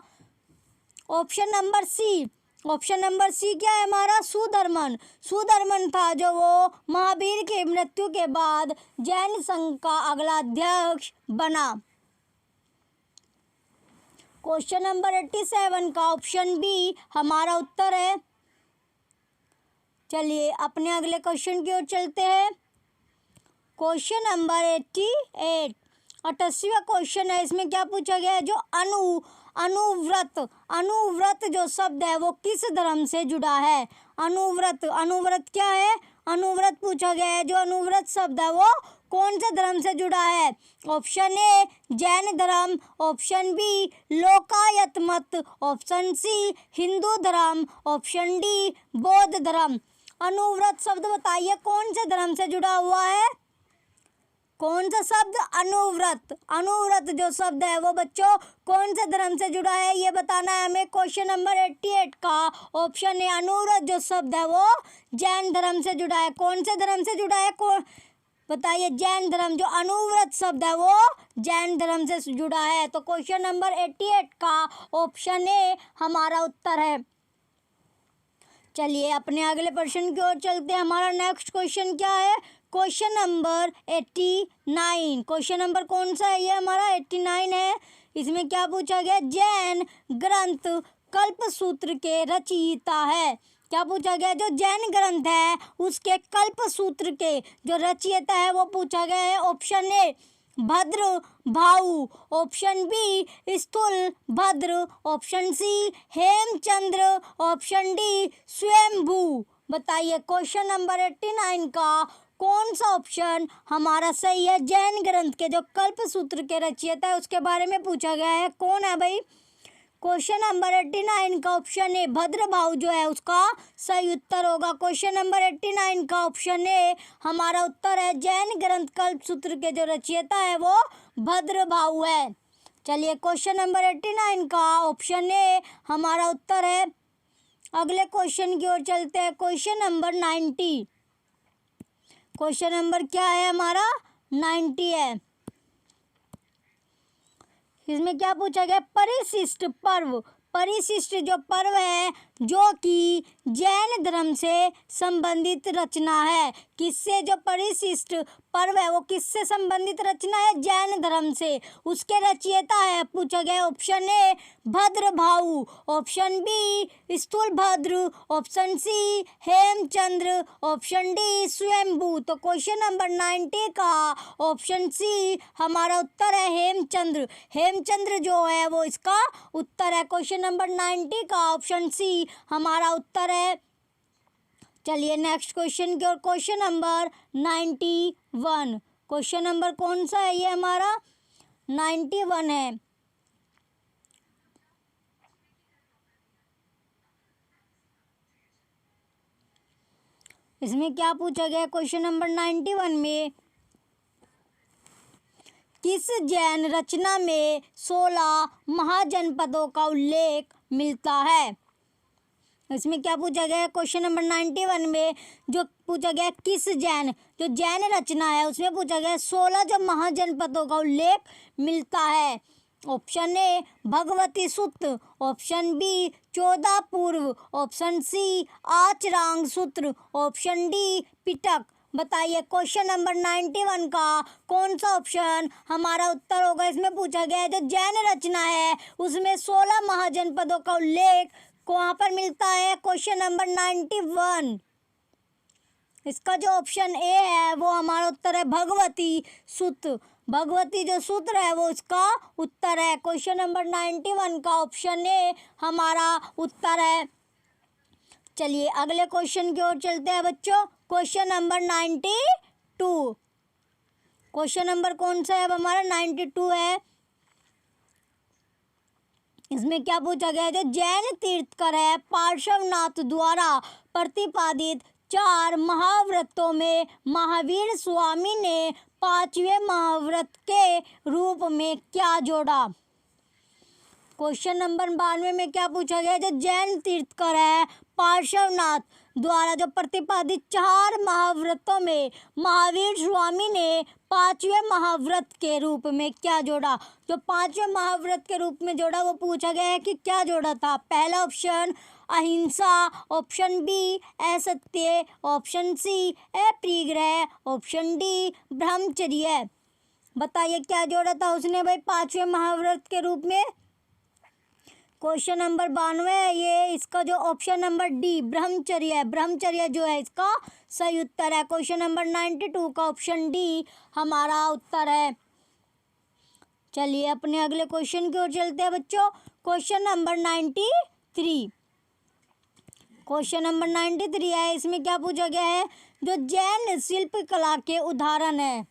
option number C. Option number C क्या है हमारा? सुधर्मन। सुधर्मन था जो वो महावीर के मृत्यु के बाद जैन संघ का अगला अध्यक्ष बना। क्वेश्चन नंबर 87 का ऑप्शन बी हमारा उत्तर है। चलिए अपने अगले क्वेश्चन की ओर चलते हैं। क्वेश्चन नंबर 88 88वां क्वेश्चन है। इसमें क्या पूछा गया है? जो अनुव्रत अनुव्रत जो शब्द है वो किस धर्म से जुड़ा है? अनुव्रत अनुव्रत क्या है? अनुव्रत पूछा गया है। जो अनुव्रत शब्द है वो कौन से धर्म से जुड़ा है? ऑप्शन ए जैन धर्म, ऑप्शन बी लोकायत मत, ऑप्शन सी हिंदू धर्म, ऑप्शन डी बौद्ध धर्म। अनुव्रत शब्द बताइए कौन से धर्म से जुड़ा हुआ है? कौन सा शब्द? अनुव्रत। अनुव्रत जो शब्द है वो बच्चों कौन से धर्म से जुड़ा है ये बताना है हमें। क्वेश्चन नंबर 88 का ऑप्शन है अनुव्रत जो शब्द है वो जैन धर्म से जुड़ा है। कौन से धर्म से जुड़ा है? बताइए जैन धर्म। जो अनुव्रत शब्द है वो जैन धर्म से जुड़ा है। तो क्वेश्चन नंबर 88 का ऑप्शन ए हमारा उत्तर है। चलिए अपने अगले प्रश्न की ओर चलते हैं। हमारा नेक्स्ट क्वेश्चन क्या है? Question number 89। क्वेश्चन नंबर कौन सा है? ये हमारा 89 है। इसमें क्या पूछा गया? जैन ग्रंथ कल्पसूत्र के रचयिता है। क्या पूछा गया? जो जैन ग्रंथ है उसके कल्पसूत्र के जो रचयिता है वो पूछा गया है। ऑप्शन ए भद्र भाऊ, option B Sthulabhadra, option C Hemachandra, option D Svayambhu. बताइए क्वेश्चन नंबर 89 का कौन सा ऑप्शन हमारा सही है? जैन ग्रंथ के जो कल्पसूत्र के रचयिता है उसके बारे में पूछा गया है, कौन है भाई? क्वेश्चन नंबर 89 का ऑप्शन ए भद्रभाऊ जो है उसका सही उत्तर होगा। क्वेश्चन नंबर 89 का ऑप्शन ए हमारा उत्तर है। जैन ग्रंथ कल्पसूत्र के जो रचयिता है वो भद्रभाऊ है। चलिए क्वेश्चन नंबर 89 का ऑप्शन ए हमारा उत्तर है। अगले क्वेश्चन की ओर चलते हैं। Question number 90। क्वेश्चन नंबर क्या है हमारा? 90 है। इसमें क्या पूछा गया? परिशिष्ट पर्व। परिशिष्ट जो पर्व है जो कि जैन धर्म से संबंधित रचना है। किससे? जो परिशिष्ट पर्व है वो किससे संबंधित रचना है? जैन धर्म से। उसके रचयिता है पूछा गया option A Bhadrabahu, option B Sthulabhadra, option C Hemachandra, option D Swayambhu. तो क्वेश्चन नंबर 90 का ऑप्शन सी हमारा उत्तर है हेमचंद्र। हेमचंद्र जो है वो इसका उत्तर है। क्वेश्चन नंबर 90 का ऑप्शन सी हमारा उत्तर है। चलिए नेक्स्ट क्वेश्चन की ओर। Question number 91। क्वेश्चन नंबर कौन सा है? ये हमारा 91 है। इसमें क्या पूछा गया? क्वेश्चन नंबर 91 में किस जैन रचना में 16 महाजनपदों का उल्लेख मिलता है? इसमें क्या पूछा गया? क्वेश्चन नंबर 91 में जो पूछा गया किस जैन, जो जैन रचना है उसमें पूछा गया 16 जो महाजनपदों का उल्लेख मिलता है। ऑप्शन ए भगवती सूत्र, ऑप्शन बी 14 पूर्व, ऑप्शन सी आचरांग सूत्र, ऑप्शन डी पिटक। बताइए क्वेश्चन नंबर 91 का कौन सा ऑप्शन हमारा उत्तर होगा? इसमें पूछा गया है जो जैन रचना है उसमें 16 महाजनपदों का उल्लेख कहाँ पर मिलता है? Question number 91। इसका जो ऑप्शन ए है वो हमारा उत्तर है भगवती सूत्र। भगवती जो सूत्र है वो इसका उत्तर है। क्वेश्चन नंबर 91 का ऑप्शन ए हमारा उत्तर है। चलिए अगले क्वेश्चन की ओर चलते हैं बच्चों। Question number 92। क्वेश्चन नंबर कौन सा है? अब हमारा 92 है। इसमें क्या पूछा गया है? जो जैन तीर्थकर है पार्श्वनाथ द्वारा प्रतिपादित 4 महाव्रतों में महावीर स्वामी ने 5वें महाव्रत के रूप में क्या जोड़ा? क्वेश्चन नंबर 92 में क्या पूछा गया? जो जैन तीर्थकर है पार्श्वनाथ द्वारा जो प्रतिपादित 4 महाव्रतों में महावीर स्वामी ने 5वें महाव्रत के रूप में क्या जोड़ा? जो 5वें महाव्रत के रूप में जोड़ा वो पूछा गया है कि क्या जोड़ा था? पहला ऑप्शन अहिंसा, ऑप्शन बी असत्य, ऑप्शन सी अपरिग्रह, ऑप्शन डी ब्रह्मचर्य। बताइए क्या जोड़ा था उसने भाई 5वें महाव्रत के रूप में? क्वेश्चन नंबर 92 है ये। इसका जो ऑप्शन नंबर डी ब्रह्मचर्य है, ब्रह्मचर्य जो है इसका सही उत्तर है। क्वेश्चन नंबर 92 का ऑप्शन डी हमारा उत्तर है। चलिए अपने अगले क्वेश्चन की ओर चलते हैं बच्चों। Question number 93। क्वेश्चन नंबर 93 है। इसमें क्या पूछा गया है? जो जैन शिल्प कला के उदाहरण है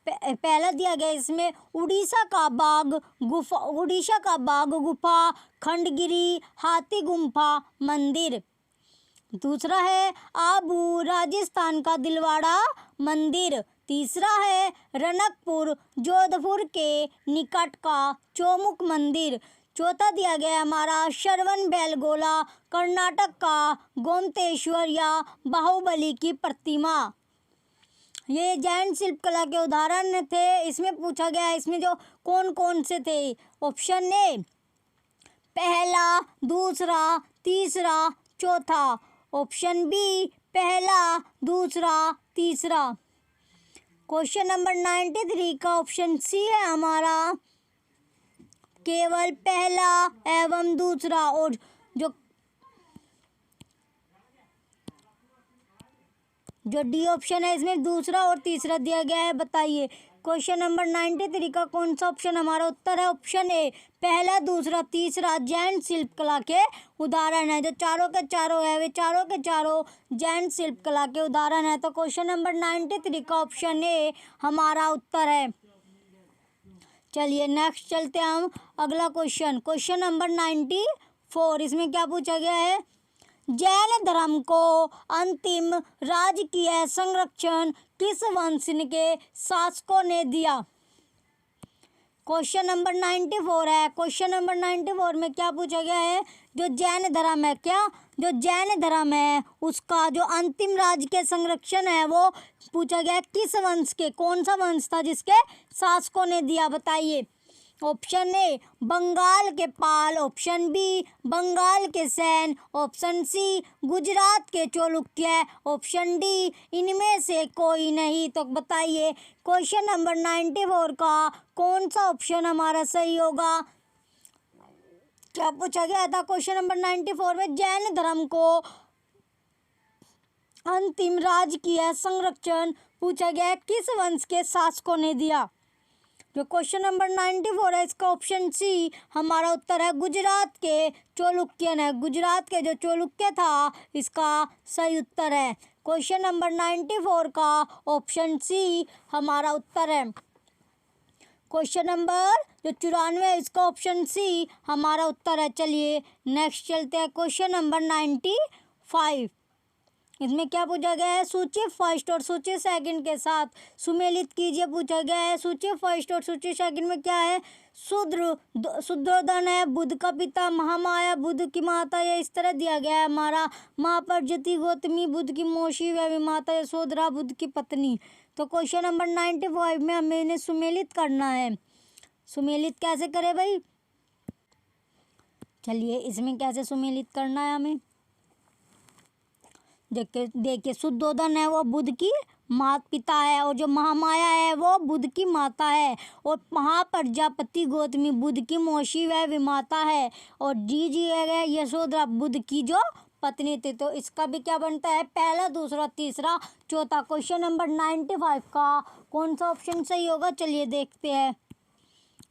पहला दिया गया इसमें उड़ीसा का बाघ गुफा, खंडगिरी हाथी गुम्फा मंदिर। दूसरा है आबू राजस्थान का दिलवाड़ा मंदिर। तीसरा है रनकपुर जोधपुर के निकट का चौमुख मंदिर। चौथा दिया गया हमारा श्रवण बेलगोला कर्नाटक का गोमतेश्वर या बाहुबली की प्रतिमा। ये जैन शिल्प कला के उदाहरण थे। इसमें पूछा गया है इसमें जो कौन कौन से थे? ऑप्शन ए पहला, दूसरा, तीसरा, चौथा, ऑप्शन बी पहला, दूसरा, तीसरा। क्वेश्चन नंबर 93 का ऑप्शन सी है हमारा केवल पहला एवं दूसरा, और जो डी ऑप्शन है इसमें दूसरा और तीसरा दिया गया है। बताइए क्वेश्चन नंबर 93 का कौन सा ऑप्शन हमारा उत्तर है? ऑप्शन ए पहला, दूसरा, तीसरा जैन शिल्प कला के उदाहरण है। जो चारों के चारों है वे चारों के चारों जैन शिल्प कला के उदाहरण है। तो क्वेश्चन नंबर 93 का ऑप्शन ए हमारा उत्तर है। चलिए नेक्स्ट चलते हैं हम अगला क्वेश्चन। Question number 94। इसमें क्या पूछा गया है? जैन धर्म को अंतिम राजकीय संरक्षण किस वंश के शासकों ने दिया? क्वेश्चन नंबर 94 है। क्वेश्चन नंबर 94 में क्या पूछा गया है? जो जैन धर्म है जो जैन धर्म है उसका जो अंतिम राजकीय संरक्षण है वो पूछा गया किस वंश के, कौन सा वंश था जिसके शासकों ने दिया? बताइए ऑप्शन ए बंगाल के पाल, ऑप्शन बी बंगाल के सैन, ऑप्शन सी गुजरात के चालुक्य, ऑप्शन डी इनमें से कोई नहीं। तो बताइए क्वेश्चन नंबर 94 का कौन सा ऑप्शन हमारा सही होगा? क्या पूछा गया था क्वेश्चन नंबर 94 में? जैन धर्म को अंतिम राजकीय संरक्षण पूछा गया किस वंश के शासकों ने दिया? जो क्वेश्चन नंबर 94 है इसका ऑप्शन सी हमारा उत्तर है। गुजरात के चालुक्य है, गुजरात के जो चालुक्य था इसका सही उत्तर है। क्वेश्चन नंबर 94 का ऑप्शन सी हमारा उत्तर है। क्वेश्चन नंबर जो 94 है इसका ऑप्शन सी हमारा उत्तर है। चलिए नेक्स्ट चलते हैं क्वेश्चन नंबर 95। इसमें क्या पूछा गया है, सूची फर्स्ट और सूची सेकंड के साथ सुमेलित कीजिए पूछा गया है। सूची फर्स्ट और सूची सेकंड में क्या है, शुद्धोधन है, बुध का पिता, महामाया बुध की माता, ये इस तरह दिया गया है हमारा। महाप्रजति गौतमी बुध की मौसी व माता, यशोधरा बुध की पत्नी। तो क्वेश्चन नंबर 95 में हमें इन्हें सुमेलित करना है। सुमेलित कैसे करें भाई, चलिए इसमें कैसे सुमेलित करना है हमें, देखिए शुद्धोधन है वो बुध की माता पिता है, और जो महामाया है वो बुध की माता है, और महाप्रजापति गौतमी बुध की मौसी व विमाता है, और जी है यशोधरा बुध की जो पत्नी थी। तो इसका भी क्या बनता है, पहला, दूसरा, तीसरा, चौथा। क्वेश्चन नंबर 95 का कौन सा ऑप्शन सही होगा, चलिए देखते हैं।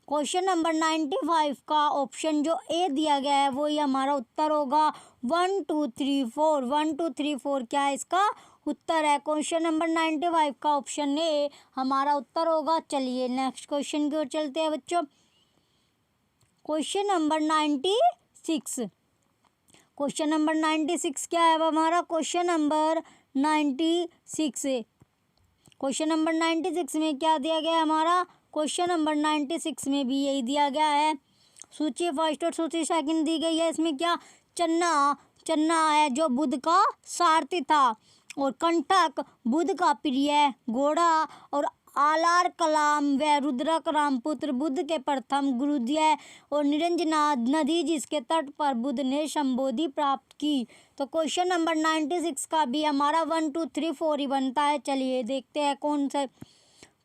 क्वेश्चन नंबर 95 का ऑप्शन जो ए दिया गया है वो ही हमारा उत्तर होगा। 1 2 3 4, 1 2 3 4 क्या है इसका उत्तर है। क्वेश्चन नंबर 95 का ऑप्शन ए हमारा उत्तर होगा। चलिए नेक्स्ट क्वेश्चन की ओर चलते हैं बच्चों। क्वेश्चन नंबर 96, क्वेश्चन नंबर 96 क्या है हमारा, क्वेश्चन नंबर 96, क्वेश्चन नंबर 96 में क्या दिया गया है हमारा, क्वेश्चन नंबर 96 में भी यही दिया गया है। सूची फर्स्ट और सूची सेकंड दी गई है। इसमें क्या, चन्ना है जो बुध का सारथी था, और कंटक बुध का प्रिय घोड़ा, और आलार कलाम व रुद्रक रामपुत्र बुध के प्रथम गुरुद्य, और निरंजना नदी जिसके तट पर बुध ने संबोधि प्राप्त की। तो क्वेश्चन नंबर 96 का भी हमारा 1 2 3 4 ही बनता है। चलिए देखते हैं कौन सा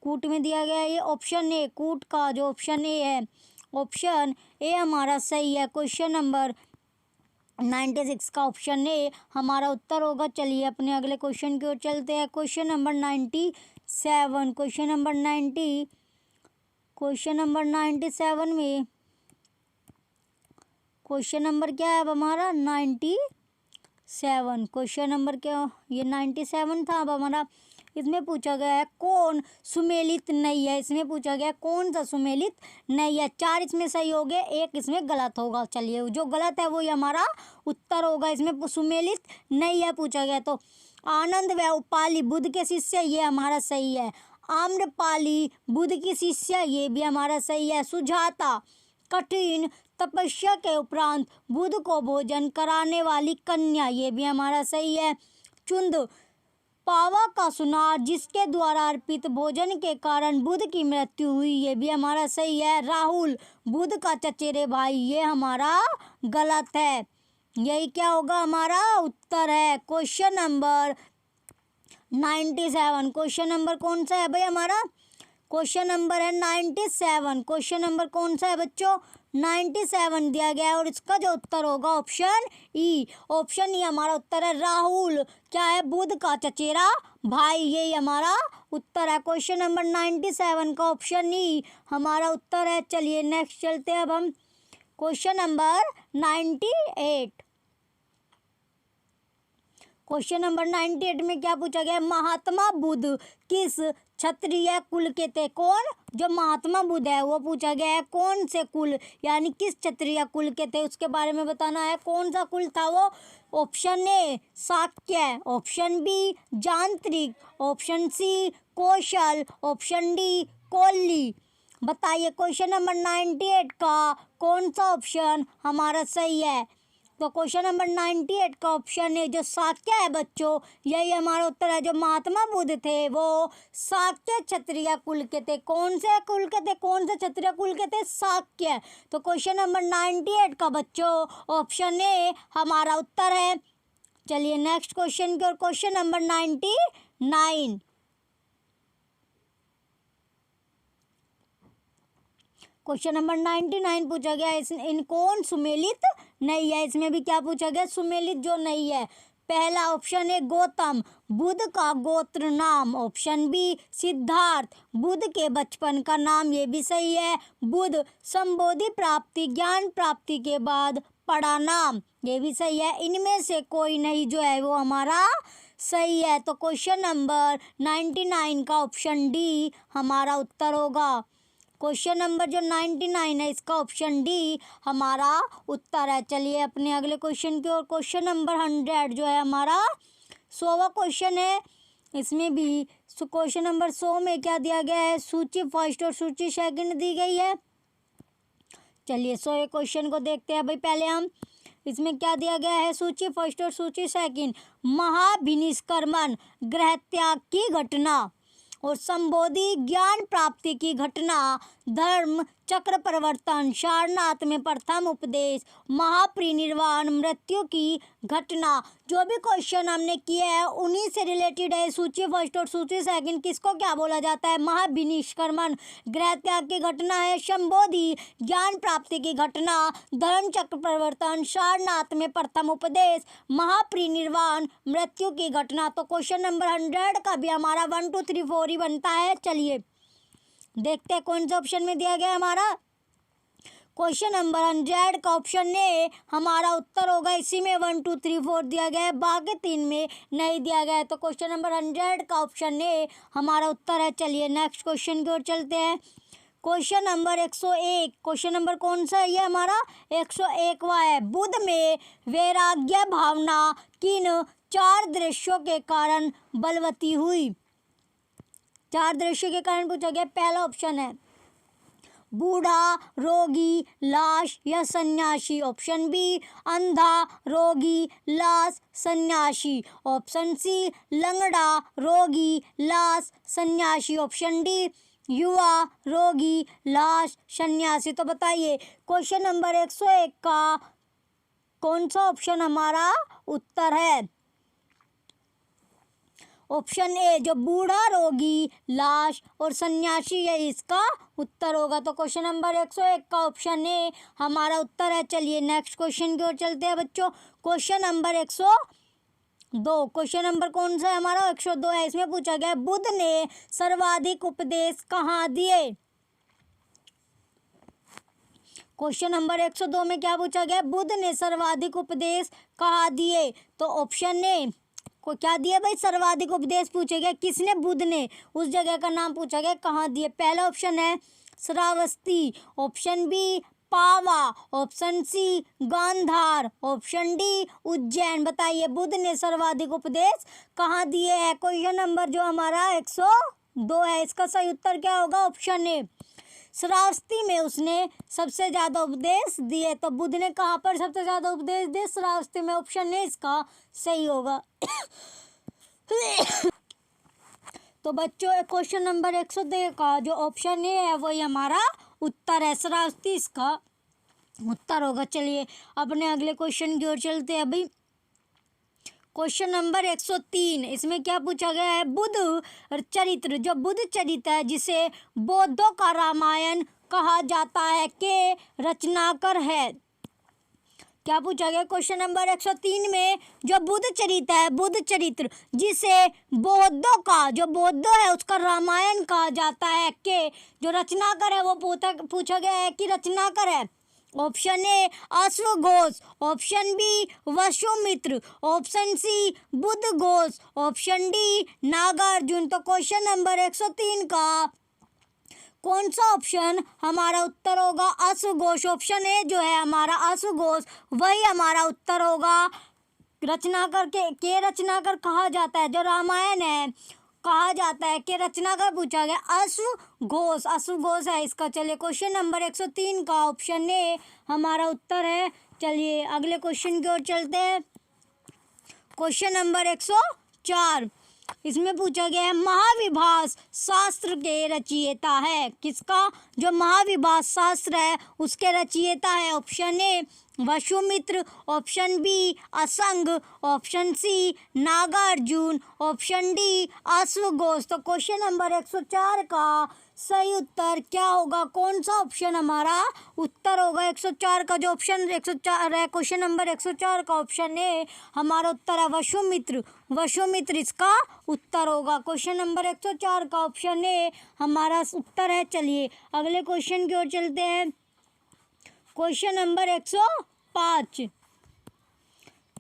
कूट में दिया गया है। ये ऑप्शन ए, कूट का जो ऑप्शन ए है, ऑप्शन ए हमारा सही है। क्वेश्चन नंबर 96 का ऑप्शन ए हमारा उत्तर होगा। चलिए अपने अगले क्वेश्चन की ओर चलते हैं। क्वेश्चन नंबर 97, क्वेश्चन नंबर 97 में क्वेश्चन नंबर क्या है अब हमारा 97, क्वेश्चन नंबर क्या, ये 97 था अब हमारा। इसमें पूछा गया है कौन सुमेलित नहीं है, इसमें पूछा गया है कौन सा सुमेलित नहीं है। 4 इसमें सही हो गए, 1 इसमें गलत होगा। चलिए जो गलत है वो ही हमारा उत्तर होगा। इसमें सुमेलित नहीं है पूछा गया। तो आनंद व उपाली बुध के शिष्य, ये हमारा सही है। आम्रपाली बुध की शिष्य, ये भी हमारा सही है। सुजाता कठिन तपस्या के उपरांत बुध को भोजन कराने वाली कन्या, ये भी हमारा सही है। चुंद पावा का सुनार जिसके द्वारा अर्पित भोजन के कारण बुध की मृत्यु हुई, ये भी हमारा सही है। राहुल बुध का चचेरे भाई, ये हमारा गलत है। यही क्या होगा हमारा उत्तर है। क्वेश्चन नंबर 97, क्वेश्चन नंबर कौन सा है भाई हमारा, क्वेश्चन नंबर है 97। क्वेश्चन नंबर कौन सा है बच्चों, 97 दिया गया है, और इसका जो उत्तर होगा ऑप्शन ई, ऑप्शन ई हमारा उत्तर है। राहुल क्या है, बुध का चचेरा भाई, यही हमारा उत्तर है। क्वेश्चन नंबर 97 का ऑप्शन ई हमारा उत्तर है। चलिए नेक्स्ट चलते हैं अब हम क्वेश्चन नंबर 98। क्वेश्चन नंबर 98 में क्या पूछा गया, महात्मा बुध किस क्षत्रिय कुल के थे। कौन, जो महात्मा बुध है वो पूछा गया है कौन से कुल, यानी किस क्षत्रिय कुल के थे उसके बारे में बताना है। कौन सा कुल था वो, option A Shakya, option B Jantrik, option C Kaushal, option D Kolli. बताइए क्वेश्चन नंबर 98 का कौन सा ऑप्शन हमारा सही है। तो क्वेश्चन नंबर 98 का ऑप्शन है जो शाक्य है बच्चों, यही हमारा उत्तर है। जो महात्मा बुध थे वो शाक्य क्षत्रिय कुल के थे। कौन से कुल के थे, कौन से क्षत्रिय कुल के थे, शाक्य। तो क्वेश्चन नंबर 98 का बच्चों ऑप्शन ए हमारा उत्तर है। चलिए नेक्स्ट क्वेश्चन की ओर, क्वेश्चन नंबर 99। क्वेश्चन नंबर 99 पूछा गया इन कौन सुमेलित नहीं है। इसमें भी क्या पूछा गया, सुमेलित जो नहीं है। पहला ऑप्शन है गौतम, बुद्ध का गोत्र नाम। ऑप्शन बी सिद्धार्थ, बुद्ध के बचपन का नाम। ये भी सही है। बुद्ध, संबोधि प्राप्ति, ज्ञान प्राप्ति के बाद पड़ा नाम। ये भी सही है। इनमें से कोई नहीं जो है वो हमारा सही है। तो क्वेश्चन नंबर 99 का ऑप्शन डी हमारा उत्तर होगा। क्वेश्चन नंबर जो 99 है इसका ऑप्शन डी हमारा उत्तर है। चलिए अपने अगले क्वेश्चन की ओर। क्वेश्चन नंबर 100 जो है हमारा 100वां क्वेश्चन है। इसमें भी क्वेश्चन नंबर 100 में क्या दिया गया है, सूची फर्स्ट और सूची सेकंड दी गई है। चलिए 100वें क्वेश्चन को देखते हैं भाई। पहले हम इसमें क्या दिया गया है, सूची फर्स्ट और सूची सेकंड। महाभिनिष्क्रमण, ग्रह त्याग की घटना और संबोधि, ज्ञान प्राप्ति की घटना। धर्म चक्र परिवर्तन, सारनाथ में प्रथम उपदेश। महापरिनिर्वाण, मृत्यु की घटना। जो भी क्वेश्चन हमने किए हैं उन्हीं से रिलेटेड है। सूची फर्स्ट और सूची सेकंड किसको क्या बोला जाता है, महाभिनिष्क्रमण, ग्रह त्याग की घटना है। संबोधि, ज्ञान प्राप्ति की घटना। धर्म चक्र परिवर्तन, सारनाथ में प्रथम उपदेश। महापरिनिर्वाण, मृत्यु की घटना। तो क्वेश्चन नंबर 100 का भी हमारा 1 2 3 4 ही बनता है। चलिए देखते हैं कौन सा ऑप्शन में दिया गया हमारा। क्वेश्चन नंबर 100 का ऑप्शन ए हमारा उत्तर होगा। इसी में 1 2 3 4 दिया गया है, बाकी 3 में नहीं दिया गया है। तो क्वेश्चन नंबर 100 का ऑप्शन ए हमारा उत्तर है। चलिए नेक्स्ट क्वेश्चन की ओर चलते हैं। Question number 101। क्वेश्चन नंबर कौन सा है ये हमारा, 101वां है। बुद्ध में वैराग्य भावना किन 4 दृश्यों के कारण बलवती हुई। 4 दृश्यों के कारण पूछा गया। पहला ऑप्शन है बूढ़ा, रोगी, लाश या सन्यासी। ऑप्शन बी अंधा, रोगी, लाश, सन्यासी। ऑप्शन सी लंगड़ा, रोगी, लाश, सन्यासी। ऑप्शन डी युवा, रोगी, लाश, सन्यासी। तो बताइए क्वेश्चन नंबर 101 का कौन सा ऑप्शन हमारा उत्तर है। ऑप्शन ए जो बूढ़ा, रोगी, लाश और सन्यासी है इसका उत्तर होगा। तो क्वेश्चन नंबर 101 का ऑप्शन ए हमारा उत्तर है। चलिए नेक्स्ट क्वेश्चन की ओर चलते हैं बच्चों। Question number 102। क्वेश्चन नंबर कौन सा है हमारा, 102 है। इसमें पूछा गया बुद्ध ने सर्वाधिक उपदेश कहाँ दिए। क्वेश्चन नंबर 102 में क्या पूछा गया, बुद्ध ने सर्वाधिक उपदेश कहाँ दिए। तो ऑप्शन ए को क्या दिया भाई, सर्वाधिक उपदेश पूछे गए किसने, बुद्ध ने। उस जगह का नाम पूछा गया कहाँ दिए। पहला ऑप्शन है Shravasti. Option B Pava. Option C Gandhara. Option D Ujjain. बताइए बुद्ध ने सर्वाधिक उपदेश कहाँ दिए हैं। क्वेश्चन नंबर जो हमारा 102 है इसका सही उत्तर क्या होगा, ऑप्शन ए श्रावस्ती में उसने सबसे ज़्यादा उपदेश दिए। तो बुद्ध ने कहाँ पर सबसे ज़्यादा उपदेश दिए, श्रावस्ती में। ऑप्शन ए इसका सही होगा। तो बच्चों क्वेश्चन नंबर 102 का जो ऑप्शन ए है वही हमारा उत्तर है, श्रावस्ती इसका उत्तर होगा। चलिए अपने अगले क्वेश्चन की ओर चलते हैं अभी। क्वेश्चन नंबर 103 इसमें क्या पूछा गया है, बुद्ध चरित्र, जो बुद्ध चरित्र है जिसे बौद्धों का रामायण कहा जाता है के रचनाकार है। क्या पूछा गया क्वेश्चन नंबर 103 में, जो बुद्ध चरित्र है, बुद्ध चरित्र जिसे बौद्धों का, जो बौद्ध है उसका रामायण कहा जाता है के जो रचनाकार है वो पूछा गया है कि रचनाकार है। ऑप्शन ए अश्वघोष। Option B Vasumitra. Option C Buddha Ghosha. Option D Nagarjuna. तो क्वेश्चन नंबर 103 का कौन सा ऑप्शन हमारा उत्तर होगा, अश्वघोष। ऑप्शन ए जो है हमारा अश्वघोष वही हमारा उत्तर होगा। रचनाकार के रचनाकार कहा जाता है, जो रामायण है कहा जाता है कि रचनाकार पूछा गया अश्वघोष, अश्वघोष है इसका। चलिए क्वेश्चन नंबर 103 का ऑप्शन ए हमारा उत्तर है। चलिए अगले क्वेश्चन की ओर चलते हैं। क्वेश्चन नंबर 104 इसमें पूछा गया है महाविभास शास्त्र के रचयिता है किसका, जो महाविभास शास्त्र है उसके रचयिता है। Option A Vasumitra, option B Asanga, option C Nagarjuna, option D अश्वघोष। तो क्वेश्चन नंबर 104 का सही उत्तर क्या होगा? कौन सा ऑप्शन हमारा उत्तर होगा? 104 का जो ऑप्शन 104 है, क्वेश्चन नंबर 104 का ऑप्शन ए हमारा उत्तर है वसुमित्र। वसुमित्र इसका उत्तर होगा। क्वेश्चन नंबर 104 का ऑप्शन ए हमारा उत्तर है। चलिए अगले क्वेश्चन की ओर चलते हैं। क्वेश्चन नंबर 105,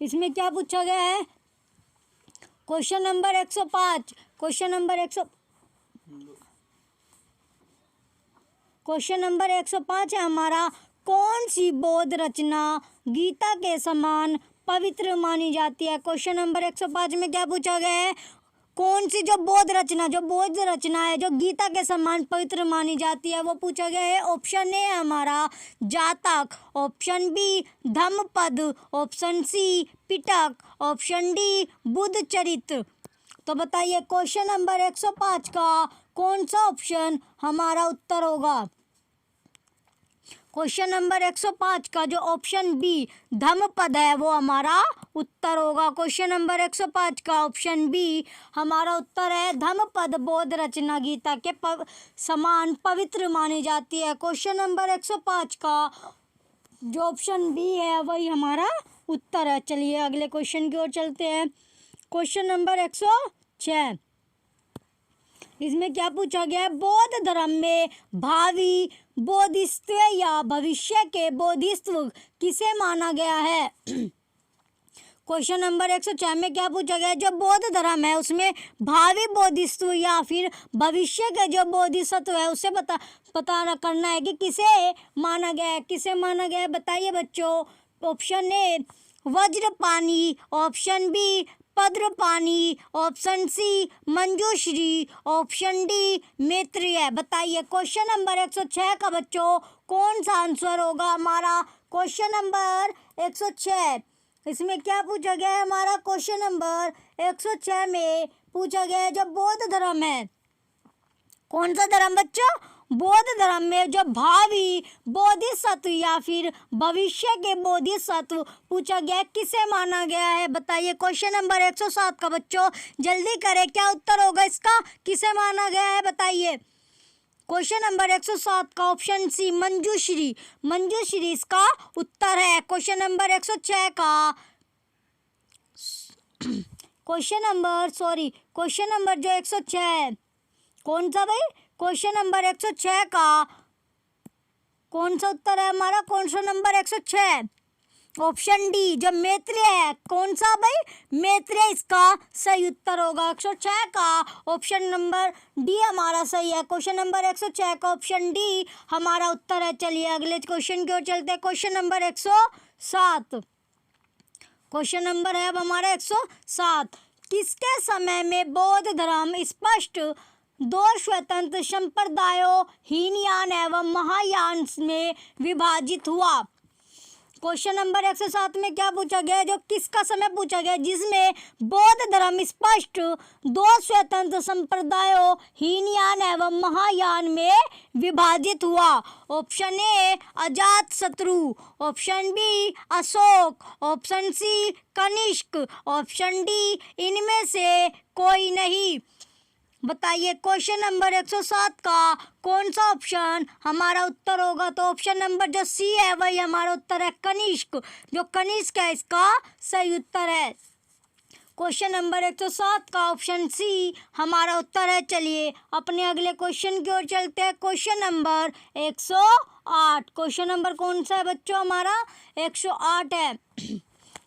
इसमें क्या पूछा गया है? क्वेश्चन नंबर 105, क्वेश्चन नंबर 105 है हमारा, कौन सी बौद्ध रचना गीता के समान पवित्र मानी जाती है? क्वेश्चन नंबर 105 में क्या पूछा गया है? कौन सी जो बौद्ध रचना है जो गीता के समान पवित्र मानी जाती है, वो पूछा गया है। ऑप्शन ए है हमारा Jataka, option B Dhammapada, option C Pitaka, option D Buddha Charitra. तो बताइए क्वेश्चन नंबर 105 का कौन सा ऑप्शन हमारा उत्तर होगा? क्वेश्चन नंबर 105 का जो ऑप्शन बी धम्मपद है वो हमारा उत्तर होगा। क्वेश्चन नंबर 105 का ऑप्शन बी हमारा उत्तर है। धम्मपद बौद्ध रचना गीता के समान पवित्र मानी जाती है। क्वेश्चन नंबर 105 का जो ऑप्शन बी है वही हमारा उत्तर है। चलिए अगले क्वेश्चन की ओर चलते हैं। क्वेश्चन नंबर 106, इसमें क्या पूछा गया है? बौद्ध धर्म में भावी बोधिसत्व या भविष्य के बोधिसत्व किसे माना गया है? क्वेश्चन नंबर 106 में क्या पूछा गया है? जो बौद्ध धर्म है उसमें भावी बोधिसत्व या फिर भविष्य के जो बोधिसत्व है उसे पता करना है कि किसे माना गया है। किसे माना गया है बताइए बच्चों। Option A Vajrapani, option B Padmapani, option C Manjushri, option D Maitreya. बताइए क्वेश्चन नंबर 106 का बच्चों कौन सा आंसर होगा हमारा? क्वेश्चन नंबर 106, इसमें क्या पूछा गया है हमारा? क्वेश्चन नंबर 106 में पूछा गया है जो बौद्ध धर्म है, कौन सा धर्म बच्चों? बौद्ध धर्म में जो भावी बोधिसत्व या फिर भविष्य के बोधिसत्व पूछा गया है, किसे माना गया है? बताइए क्वेश्चन नंबर 107 का बच्चों जल्दी करें, क्या उत्तर होगा इसका? किसे माना गया है बताइए। क्वेश्चन नंबर 107 का ऑप्शन सी मंजूश्री। मंजूश्री इसका उत्तर है। क्वेश्चन नंबर 106 का क्वेश्चन नंबर जो 106 है कौन सा भाई? क्वेश्चन नंबर 106 का कौन सा उत्तर है हमारा? क्वेश्चन नंबर 106 ऑप्शन डी जो मैत्रेय है, कौन सा भाई? मैत्रेय इसका सही उत्तर होगा। 106 का ऑप्शन नंबर डी हमारा सही है। क्वेश्चन नंबर 106 का ऑप्शन डी हमारा उत्तर है। चलिए अगले क्वेश्चन की ओर चलते हैं। क्वेश्चन नंबर 107, क्वेश्चन नंबर है अब हमारा 107, किसके समय में बौद्ध धर्म स्पष्ट दो स्वतंत्र संप्रदायों हीनयान एवं महायान में विभाजित हुआ? क्वेश्चन नंबर 107 में क्या पूछा गया है? जो किसका समय पूछा गया जिसमें बौद्ध धर्म स्पष्ट दो स्वतंत्र संप्रदायों हीनयान एवं महायान में विभाजित हुआ? Option A Ajatashatru, option B Ashoka, option C Kanishka, option D इनमें से कोई नहीं। बताइए क्वेश्चन नंबर 107 का कौन सा ऑप्शन हमारा उत्तर होगा? तो ऑप्शन नंबर जो सी है वही हमारा उत्तर है, कनिष्क। जो कनिष्क है इसका सही उत्तर है। क्वेश्चन नंबर 107 का ऑप्शन सी हमारा उत्तर है। चलिए अपने अगले क्वेश्चन की ओर चलते हैं। क्वेश्चन नंबर 108, क्वेश्चन नंबर कौन सा है बच्चों हमारा? 108 है।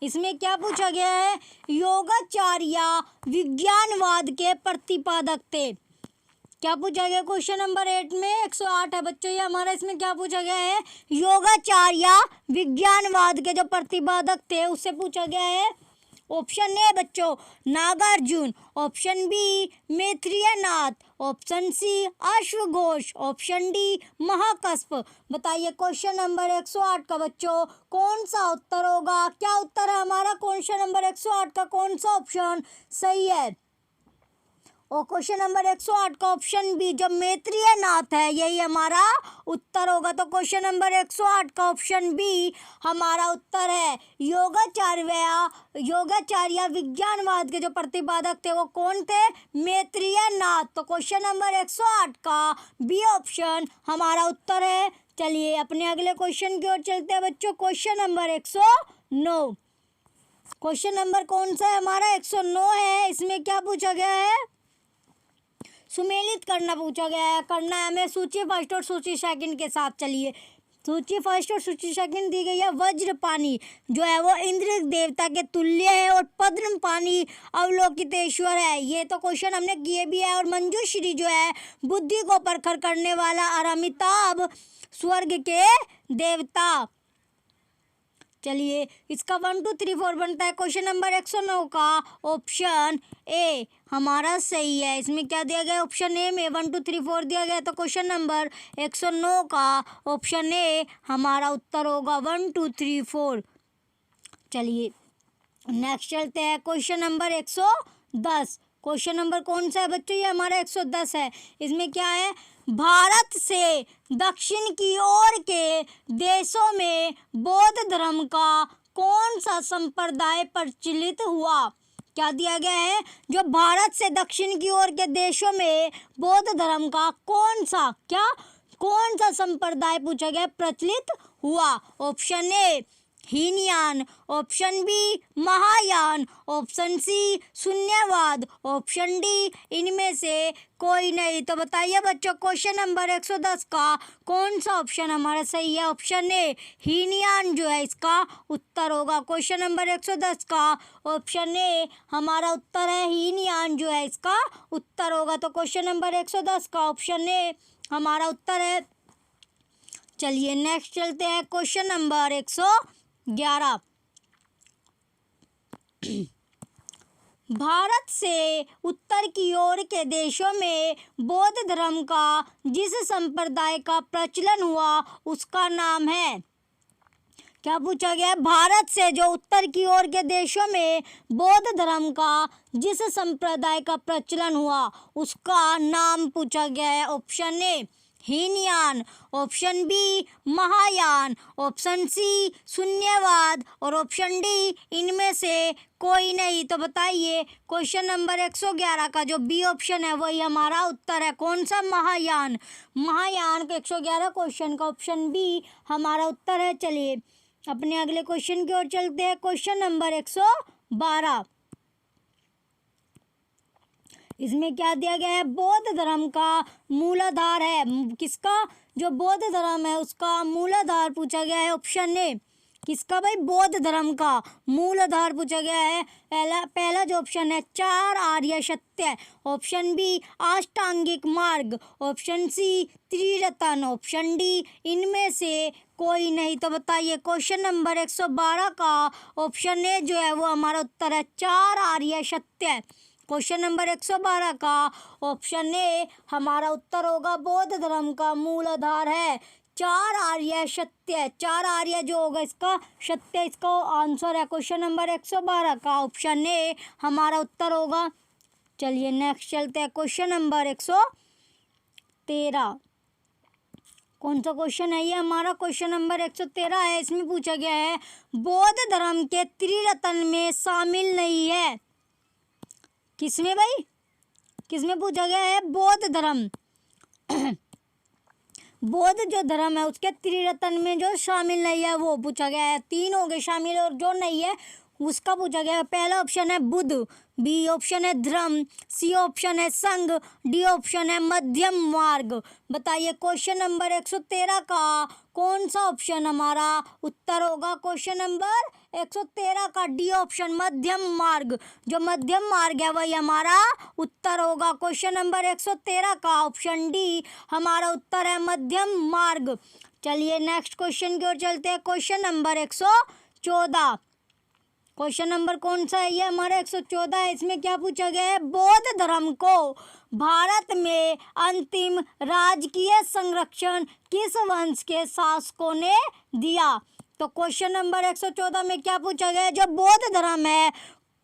इसमें क्या पूछा गया है? योगाचार्य विज्ञानवाद के प्रतिपादक थे। क्या पूछा गया क्वेश्चन नंबर 8 में? 108 है बच्चों ये हमारा। इसमें क्या पूछा गया है? योगाचार्य विज्ञानवाद के जो प्रतिपादक थे उससे पूछा गया है। ऑप्शन ए बच्चों Nagarjuna, option B Maitreyanatha, option C अश्वघोष, ऑप्शन डी महाकश्यप। बताइए क्वेश्चन नंबर 108 का बच्चों कौन सा उत्तर होगा? क्या उत्तर है हमारा? क्वेश्चन नंबर 108 का कौन सा ऑप्शन सही है? और क्वेश्चन नंबर 108 का ऑप्शन बी जो मैत्रेय नाथ है यही हमारा उत्तर होगा। तो क्वेश्चन नंबर 108 का ऑप्शन बी हमारा उत्तर है। योगाचार्य विज्ञानवाद के जो प्रतिपादक थे वो कौन थे? मैत्रेय नाथ। तो क्वेश्चन नंबर 108 का बी ऑप्शन हमारा उत्तर है। चलिए अपने अगले क्वेश्चन की ओर चलते हैं बच्चों। Question number 109। क्वेश्चन नंबर कौन सा है हमारा? 109 है। इसमें क्या पूछा गया है? सुमेलित करना पूछा गया है। करना है हमें सूची फर्स्ट और सूची सेकंड के साथ। चलिए सूची फर्स्ट और सूची सेकंड दी गई है। वज्रपाणी जो है वो इंद्र देवता के तुल्य है और पद्मपाणी अवलोकितेश्वर है। ये तो क्वेश्चन हमने किए भी है। और मंजूश्री जो है बुद्धि को परखर करने वाला और अमिताभ स्वर्ग के देवता। चलिए इसका 1 2 3 4 बनता है। क्वेश्चन नंबर 109 का ऑप्शन ए हमारा सही है। इसमें क्या दिया गया? ऑप्शन ए में 1 2 3 4 दिया गया। तो क्वेश्चन नंबर 109 का ऑप्शन ए हमारा उत्तर होगा 1 2 3 4। चलिए नेक्स्ट चलते हैं। Question number 110। क्वेश्चन नंबर कौन सा है बच्चों? ये हमारा 110 है। इसमें क्या है? भारत से दक्षिण की ओर के देशों में बौद्ध धर्म का कौन सा संप्रदाय प्रचलित हुआ? क्या दिया गया है? जो भारत से दक्षिण की ओर के देशों में बौद्ध धर्म का कौन सा संप्रदाय पूछा गया प्रचलित हुआ? Option A Hinayana, option B Mahayana, option C Shunyavada, option D इनमें से कोई नहीं। तो बताइए बच्चों क्वेश्चन नंबर 110 का कौन सा ऑप्शन हमारा सही है? ऑप्शन ए हीनयान जो है इसका उत्तर होगा। क्वेश्चन नंबर 110 का ऑप्शन ए हमारा उत्तर है। हीनयान जो है इसका उत्तर होगा। तो क्वेश्चन नंबर 110 का ऑप्शन ए हमारा उत्तर है। चलिए नेक्स्ट चलते हैं। Question number 111। भारत से उत्तर की ओर के देशों में बौद्ध धर्म का जिस संप्रदाय का प्रचलन हुआ उसका नाम है? क्या पूछा गया? भारत से जो उत्तर की ओर के देशों में बौद्ध धर्म का जिस संप्रदाय का प्रचलन हुआ उसका नाम पूछा गया है। Option A Hinayana, option B Mahayana, option C Shunyavada और ऑप्शन डी इनमें से कोई नहीं। तो बताइए क्वेश्चन नंबर 111 का जो बी ऑप्शन है वही हमारा उत्तर है। कौन सा? महायान। महायान के 111 क्वेश्चन का ऑप्शन बी हमारा उत्तर है। चलिए अपने अगले क्वेश्चन की ओर चलते हैं। Question number 112। इसमें क्या दिया गया है? बौद्ध धर्म का मूलाधार है। किसका? जो बौद्ध धर्म है उसका मूलाधार पूछा गया है। ऑप्शन ए किसका भाई? बौद्ध धर्म का मूलाधार पूछा गया है। पहला जो ऑप्शन है 4 आर्य सत्य, ऑप्शन बी अष्टांगिक मार्ग, ऑप्शन सी त्रिरत्न, ऑप्शन डी इनमें से कोई नहीं। तो बताइए क्वेश्चन नंबर 112 का ऑप्शन ए जो है वो हमारा उत्तर है 4 आर्य सत्य। क्वेश्चन नंबर 112 का ऑप्शन ए हमारा उत्तर होगा। बौद्ध धर्म का मूल आधार है 4 आर्य सत्य। 4 आर्य जो होगा इसका सत्य इसका आंसर है। क्वेश्चन नंबर 112 का ऑप्शन ए हमारा उत्तर होगा। चलिए नेक्स्ट चलते हैं। Question number 113। कौन सा क्वेश्चन है ये? हमारा क्वेश्चन नंबर 113 है। इसमें पूछा गया है बौद्ध धर्म के त्रिरत्न में शामिल नहीं है। किसमें भाई? किसमें पूछा गया है? बौद्ध धर्म बौद्ध जो धर्म है उसके त्रिरत्न में जो शामिल नहीं है वो पूछा गया है। 3 हो गए शामिल और जो नहीं है उसका पूछा गया है। पहला ऑप्शन है बुद्ध, बी ऑप्शन है धर्म, सी ऑप्शन है संघ, डी ऑप्शन है मध्यम मार्ग। बताइए क्वेश्चन नंबर 113 का कौन सा ऑप्शन हमारा उत्तर होगा? क्वेश्चन नंबर 113 का डी ऑप्शन मध्यम मार्ग। जो मध्यम मार्ग है वही हमारा उत्तर होगा। क्वेश्चन नंबर 113 का ऑप्शन डी हमारा उत्तर है मध्यम मार्ग। चलिए नेक्स्ट क्वेश्चन की ओर चलते हैं। Question number 114। क्वेश्चन नंबर कौन सा है? ये हमारा 114 है। इसमें क्या पूछा गया है? बौद्ध धर्म को भारत में अंतिम राजकीय संरक्षण किस वंश के शासकों ने दिया? तो क्वेश्चन नंबर 114 में क्या पूछा गया है? जो बौद्ध धर्म है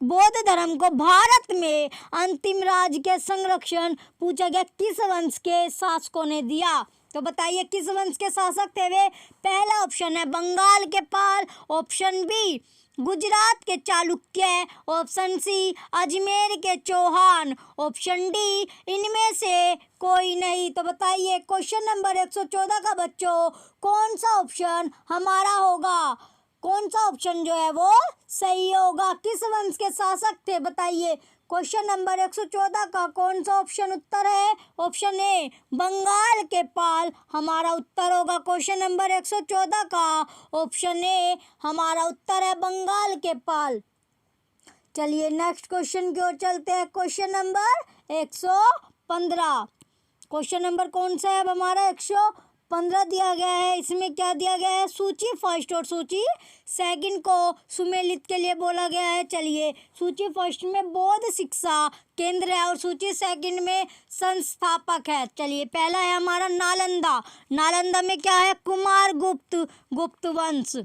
बौद्ध धर्म को भारत में अंतिम राज्य के संरक्षण पूछा गया किस वंश के शासकों ने दिया? तो बताइए किस वंश के शासक थे वे? पहला ऑप्शन है बंगाल के पाल, ऑप्शन बी गुजरात के चालुक्य, ऑप्शन सी अजमेर के चौहान, ऑप्शन डी इनमें से कोई नहीं। तो बताइए क्वेश्चन नंबर 114 का बच्चों कौन सा ऑप्शन हमारा होगा? कौन सा ऑप्शन जो है वो सही होगा? किस वंश के शासक थे बताइए? क्वेश्चन नंबर 114 का कौन सा ऑप्शन उत्तर है? ऑप्शन ए बंगाल के पाल हमारा उत्तर होगा। क्वेश्चन नंबर 114 का ऑप्शन ए हमारा उत्तर है बंगाल के पाल। चलिए नेक्स्ट क्वेश्चन की ओर चलते हैं। Question number 115। क्वेश्चन नंबर कौन सा है अब हमारा? 115 दिया गया है। इसमें क्या दिया गया है? सूची फर्स्ट और सूची सेकंड को सुमेलित के लिए बोला गया है। चलिए सूची फर्स्ट में बौद्ध शिक्षा केंद्र है और सूची सेकंड में संस्थापक है। चलिए पहला है हमारा नालंदा। नालंदा में क्या है? कुमार गुप्त वंश,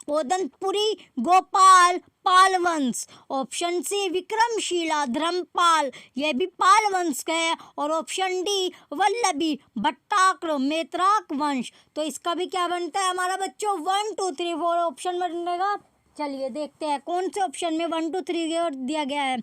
ओदंतपुरी गोपाल पाल वंश, ऑप्शन सी विक्रमशिला धर्मपाल ये भी पाल वंश का है, और ऑप्शन डी वल्लभी भट्टाक्र मेत्राक वंश। तो इसका भी क्या बनता है हमारा बच्चों? 1 2 3 4 ऑप्शन बनेगा। चलिए देखते हैं कौन से ऑप्शन में 1 2 3 दिया गया है।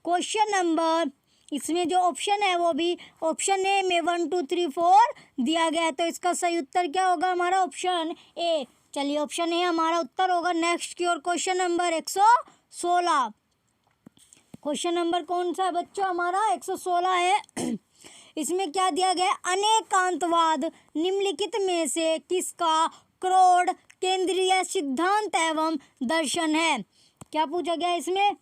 क्वेश्चन नंबर इसमें जो ऑप्शन है वो भी ऑप्शन ए में 1 2 3 4 दिया गया है। तो इसका सही उत्तर क्या होगा हमारा? Option A. चलिए ऑप्शन ए हमारा उत्तर होगा। नेक्स्ट की ओर क्वेश्चन नंबर 116। क्वेश्चन नंबर कौन सा है बच्चों हमारा? 116 है। इसमें क्या दिया गया? अनेकांतवाद निम्नलिखित में से किसका क्रोड केंद्रीय सिद्धांत एवं दर्शन है? क्या पूछा गया इसमें?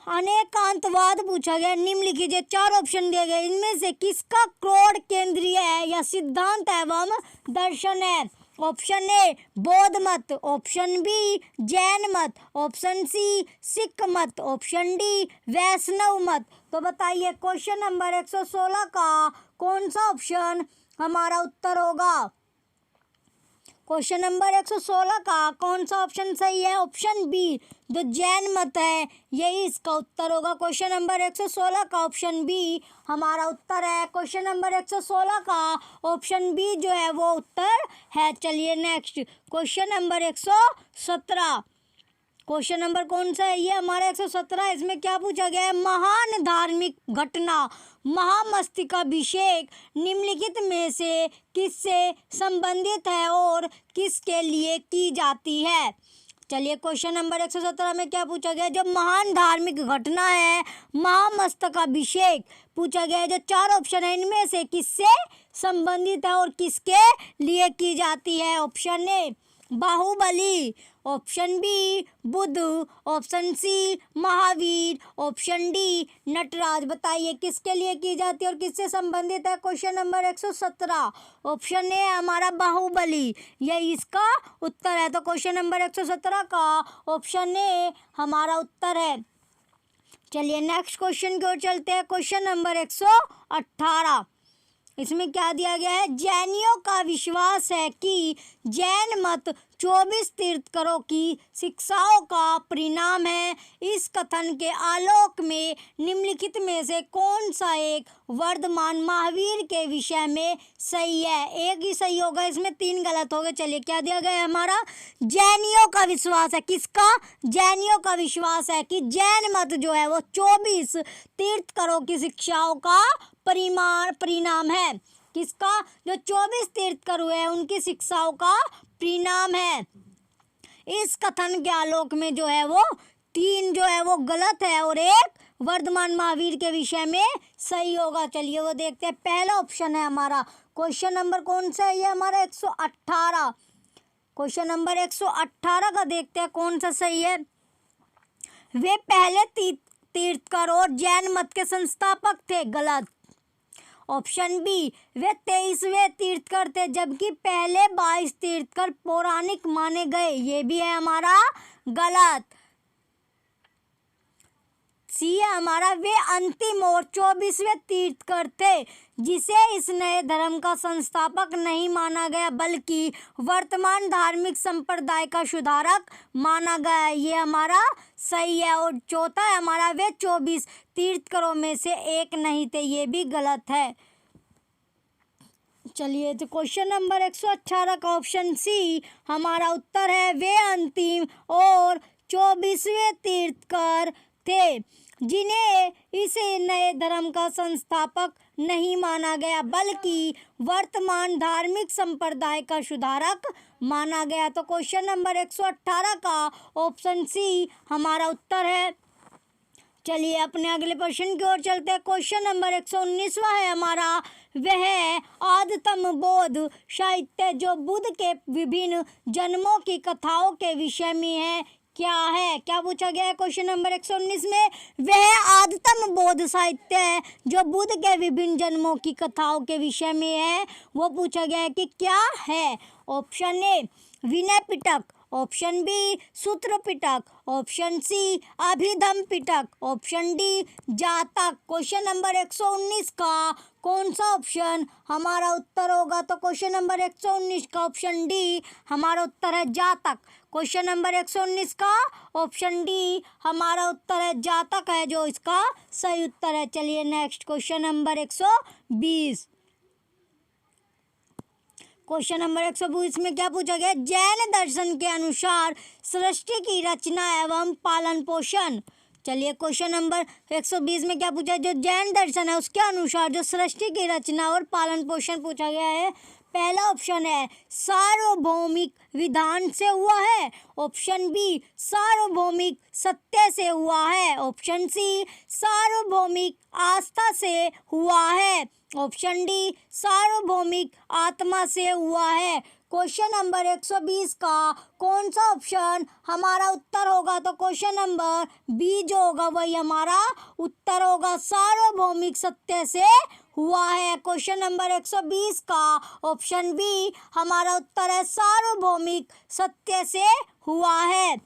अनेकांतवाद पूछा गया। निम्नलिखित जो 4 ऑप्शन दिए गए इनमें से किसका क्रोड केंद्रीय है या सिद्धांत एवं दर्शन है? ऑप्शन ए बौद्ध मत, ऑप्शन बी जैन मत, ऑप्शन सी सिख मत, ऑप्शन डी वैष्णव मत। तो बताइए क्वेश्चन नंबर 116 का कौन सा ऑप्शन हमारा उत्तर होगा? क्वेश्चन नंबर 116 का कौन सा ऑप्शन सही है? ऑप्शन बी जो जैन मत है यही इसका उत्तर होगा। क्वेश्चन नंबर 116 का ऑप्शन बी हमारा उत्तर है। क्वेश्चन नंबर 116 का ऑप्शन बी जो है वो उत्तर है। चलिए next question number 117। Question number कौन सा है? ये हमारा 117। इसमें क्या पूछा गया है? महान धार्मिक घटना महामस्तकाभिषेक निम्नलिखित में से किससे संबंधित है और किसके लिए की जाती है? चलिए क्वेश्चन नंबर 117 में क्या पूछा गया? जो महान धार्मिक घटना है महामस्तकाभिषेक पूछा गया है। जो 4 ऑप्शन है इनमें से किससे संबंधित है और किसके लिए की जाती है? Option A Bahubali, option B Buddha, option C Mahavira, option D Nataraja. बताइए किसके लिए की जाती है और किससे संबंधित है? क्वेश्चन नंबर 117 ऑप्शन ए हमारा बाहुबली ये इसका उत्तर है। तो क्वेश्चन नंबर 117 का ऑप्शन ए हमारा उत्तर है। चलिए नेक्स्ट क्वेश्चन की ओर चलते हैं। Question number 118। इसमें क्या दिया गया है? जैनियों का विश्वास है कि जैन मत 24 तीर्थंकरों की शिक्षाओं का परिणाम है। इस कथन के आलोक में निम्नलिखित में से कौन सा एक वर्तमान महावीर के विषय में सही है? एक ही सही होगा, इसमें 3 गलत हो गए। चलिए क्या दिया गया है हमारा? जैनियों का विश्वास है। किसका? जैनियों का विश्वास है कि जैन मत जो है वो 24 तीर्थंकरों की शिक्षाओं का परिणाम है। किसका? जो 24 तीर्थंकर हुए हैं उनकी शिक्षाओं का परिणाम है। इस कथन के आलोक में जो है वो 3 जो है वो गलत है और एक वर्तमान महावीर के विषय में सही होगा। चलिए वो देखते हैं। पहला ऑप्शन है हमारा। क्वेश्चन नंबर कौन सा है? ये हमारा 118। क्वेश्चन नंबर 118 का देखते हैं कौन सा सही है। वे पहले तीर्थंकर और जैन मत के संस्थापक थे। गलत। ऑप्शन बी वे 23वें तीर्थंकर थे जबकि पहले 22 तीर्थंकर पौराणिक माने गए। ये भी है हमारा गलत। सी है हमारा वे अंतिम और 24वें तीर्थकर थे जिसे इस नए धर्म का संस्थापक नहीं माना गया बल्कि वर्तमान धार्मिक संप्रदाय का सुधारक माना गया। ये हमारा सही है। और चौथा है हमारा वे 24 तीर्थकरों में से एक नहीं थे, ये भी गलत है। चलिए तो क्वेश्चन नंबर 118 का ऑप्शन सी हमारा उत्तर है। वे अंतिम और 24वें तीर्थकर थे जिन्हें इस नए धर्म का संस्थापक नहीं माना गया बल्कि वर्तमान धार्मिक संप्रदाय का सुधारक माना गया। तो क्वेश्चन नंबर 118 का ऑप्शन सी हमारा उत्तर है। चलिए अपने अगले प्रश्न की ओर चलते हैं। क्वेश्चन नंबर 119वां है हमारा, वह आद्यतम बौद्ध साहित्य जो बुद्ध के विभिन्न जन्मों की कथाओं के विषय में है क्या है? क्या पूछा गया है क्वेश्चन नंबर 119 में? वह आद्यतम बौद्ध साहित्य है जो बुद्ध के विभिन्न जन्मों की कथाओं के विषय में है, वो पूछा गया है कि क्या है? Option A Vinaya Pitaka, option B Sutra Pitaka, option C Abhidhamma Pitaka, option D Jataka. Question number 119 का कौन सा ऑप्शन हमारा उत्तर होगा? तो क्वेश्चन नंबर 119 का ऑप्शन डी हमारा उत्तर है जातक। क्वेश्चन नंबर 119 का ऑप्शन डी हमारा उत्तर है जातक है जो इसका सही उत्तर है। चलिए next question number 120। Question number 120 में क्या पूछा गया? जैन दर्शन के अनुसार सृष्टि की रचना एवं पालन पोषण। चलिए क्वेश्चन नंबर 120 में क्या पूछा? जो जैन दर्शन है उसके अनुसार जो सृष्टि की रचना और पालन पोषण पूछा गया है। पहला ऑप्शन है सार्वभौमिक विधान से हुआ है, ऑप्शन बी सार्वभौमिक सत्य से हुआ है, ऑप्शन सी सार्वभौमिक आस्था से हुआ है, ऑप्शन डी सार्वभौमिक आत्मा से हुआ है। क्वेश्चन नंबर 120 का कौन सा ऑप्शन हमारा उत्तर होगा? तो क्वेश्चन नंबर बी जो होगा वही हमारा उत्तर होगा, सार्वभौमिक सत्य से हुआ है। क्वेश्चन नंबर 120 का ऑप्शन बी हमारा उत्तर है, सार्वभौमिक सत्य से हुआ है।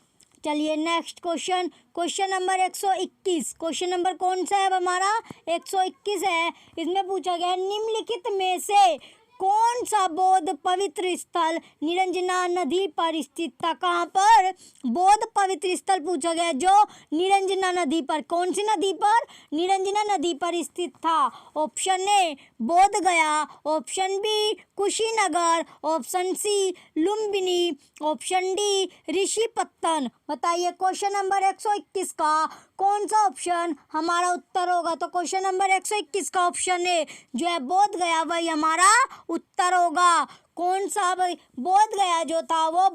चलिए next question, question number 121। Question number कौन सा है अब हमारा? 121 है। इसमें पूछा गया निम्नलिखित में से कौन सा बौद्ध पवित्र स्थल निरंजना नदी पर स्थित था? कहाँ पर? बौद्ध पवित्र स्थल पूछा गया जो निरंजना नदी पर, कौन सी नदी पर? निरंजना नदी पर स्थित था। Option A Bodh Gaya, option B Kushinagar, option C Lumbini, option D Rishipattana. बताइए क्वेश्चन नंबर 121 का कौन सा ऑप्शन हमारा उत्तर होगा? तो क्वेश्चन नंबर 121 का ऑप्शन ए जो है बोध गया वही हमारा उत्तर होगा। कौन सा? बोध गया जो था वो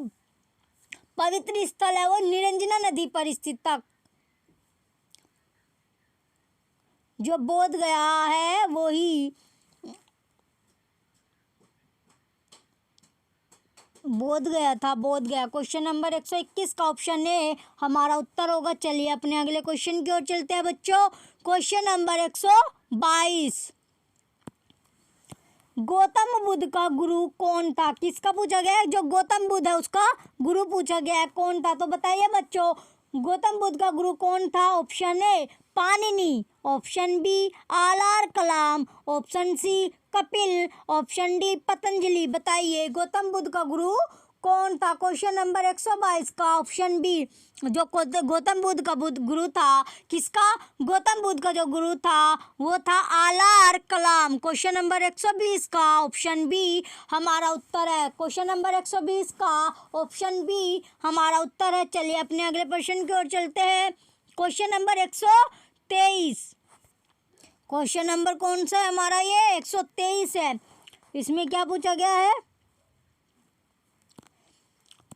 पवित्र स्थल है, वो निरंजना नदी पर स्थित था। जो बोध गया है वो ही बोध गया था, बोध गया। क्वेश्चन नंबर 121 का ऑप्शन ए हमारा उत्तर होगा। चलिए अपने अगले क्वेश्चन की ओर चलते हैं बच्चों। क्वेश्चन नंबर 122, गौतम बुद्ध का गुरु कौन था? किसका पूछा गया है? जो गौतम बुद्ध है उसका गुरु पूछा गया है, कौन था? तो बताइए बच्चों गौतम बुद्ध का गुरु कौन था? Option A Panini, option B Alara Kalama, option C Kapil, option D Patanjali. बताइए गौतम बुद्ध का गुरु कौन था? क्वेश्चन नंबर 122 का ऑप्शन बी जो गौतम बुद्ध का गुरु था, किसका? गौतम बुद्ध का जो गुरु था वो था आलार कलाम। क्वेश्चन नंबर 120 का ऑप्शन बी हमारा उत्तर है। क्वेश्चन नंबर 120 का ऑप्शन बी हमारा उत्तर है। चलिए अपने अगले प्रश्न की ओर चलते हैं। Question number 123। क्वेश्चन नंबर कौन सा है हमारा? ये 123 है। इसमें क्या पूछा गया है?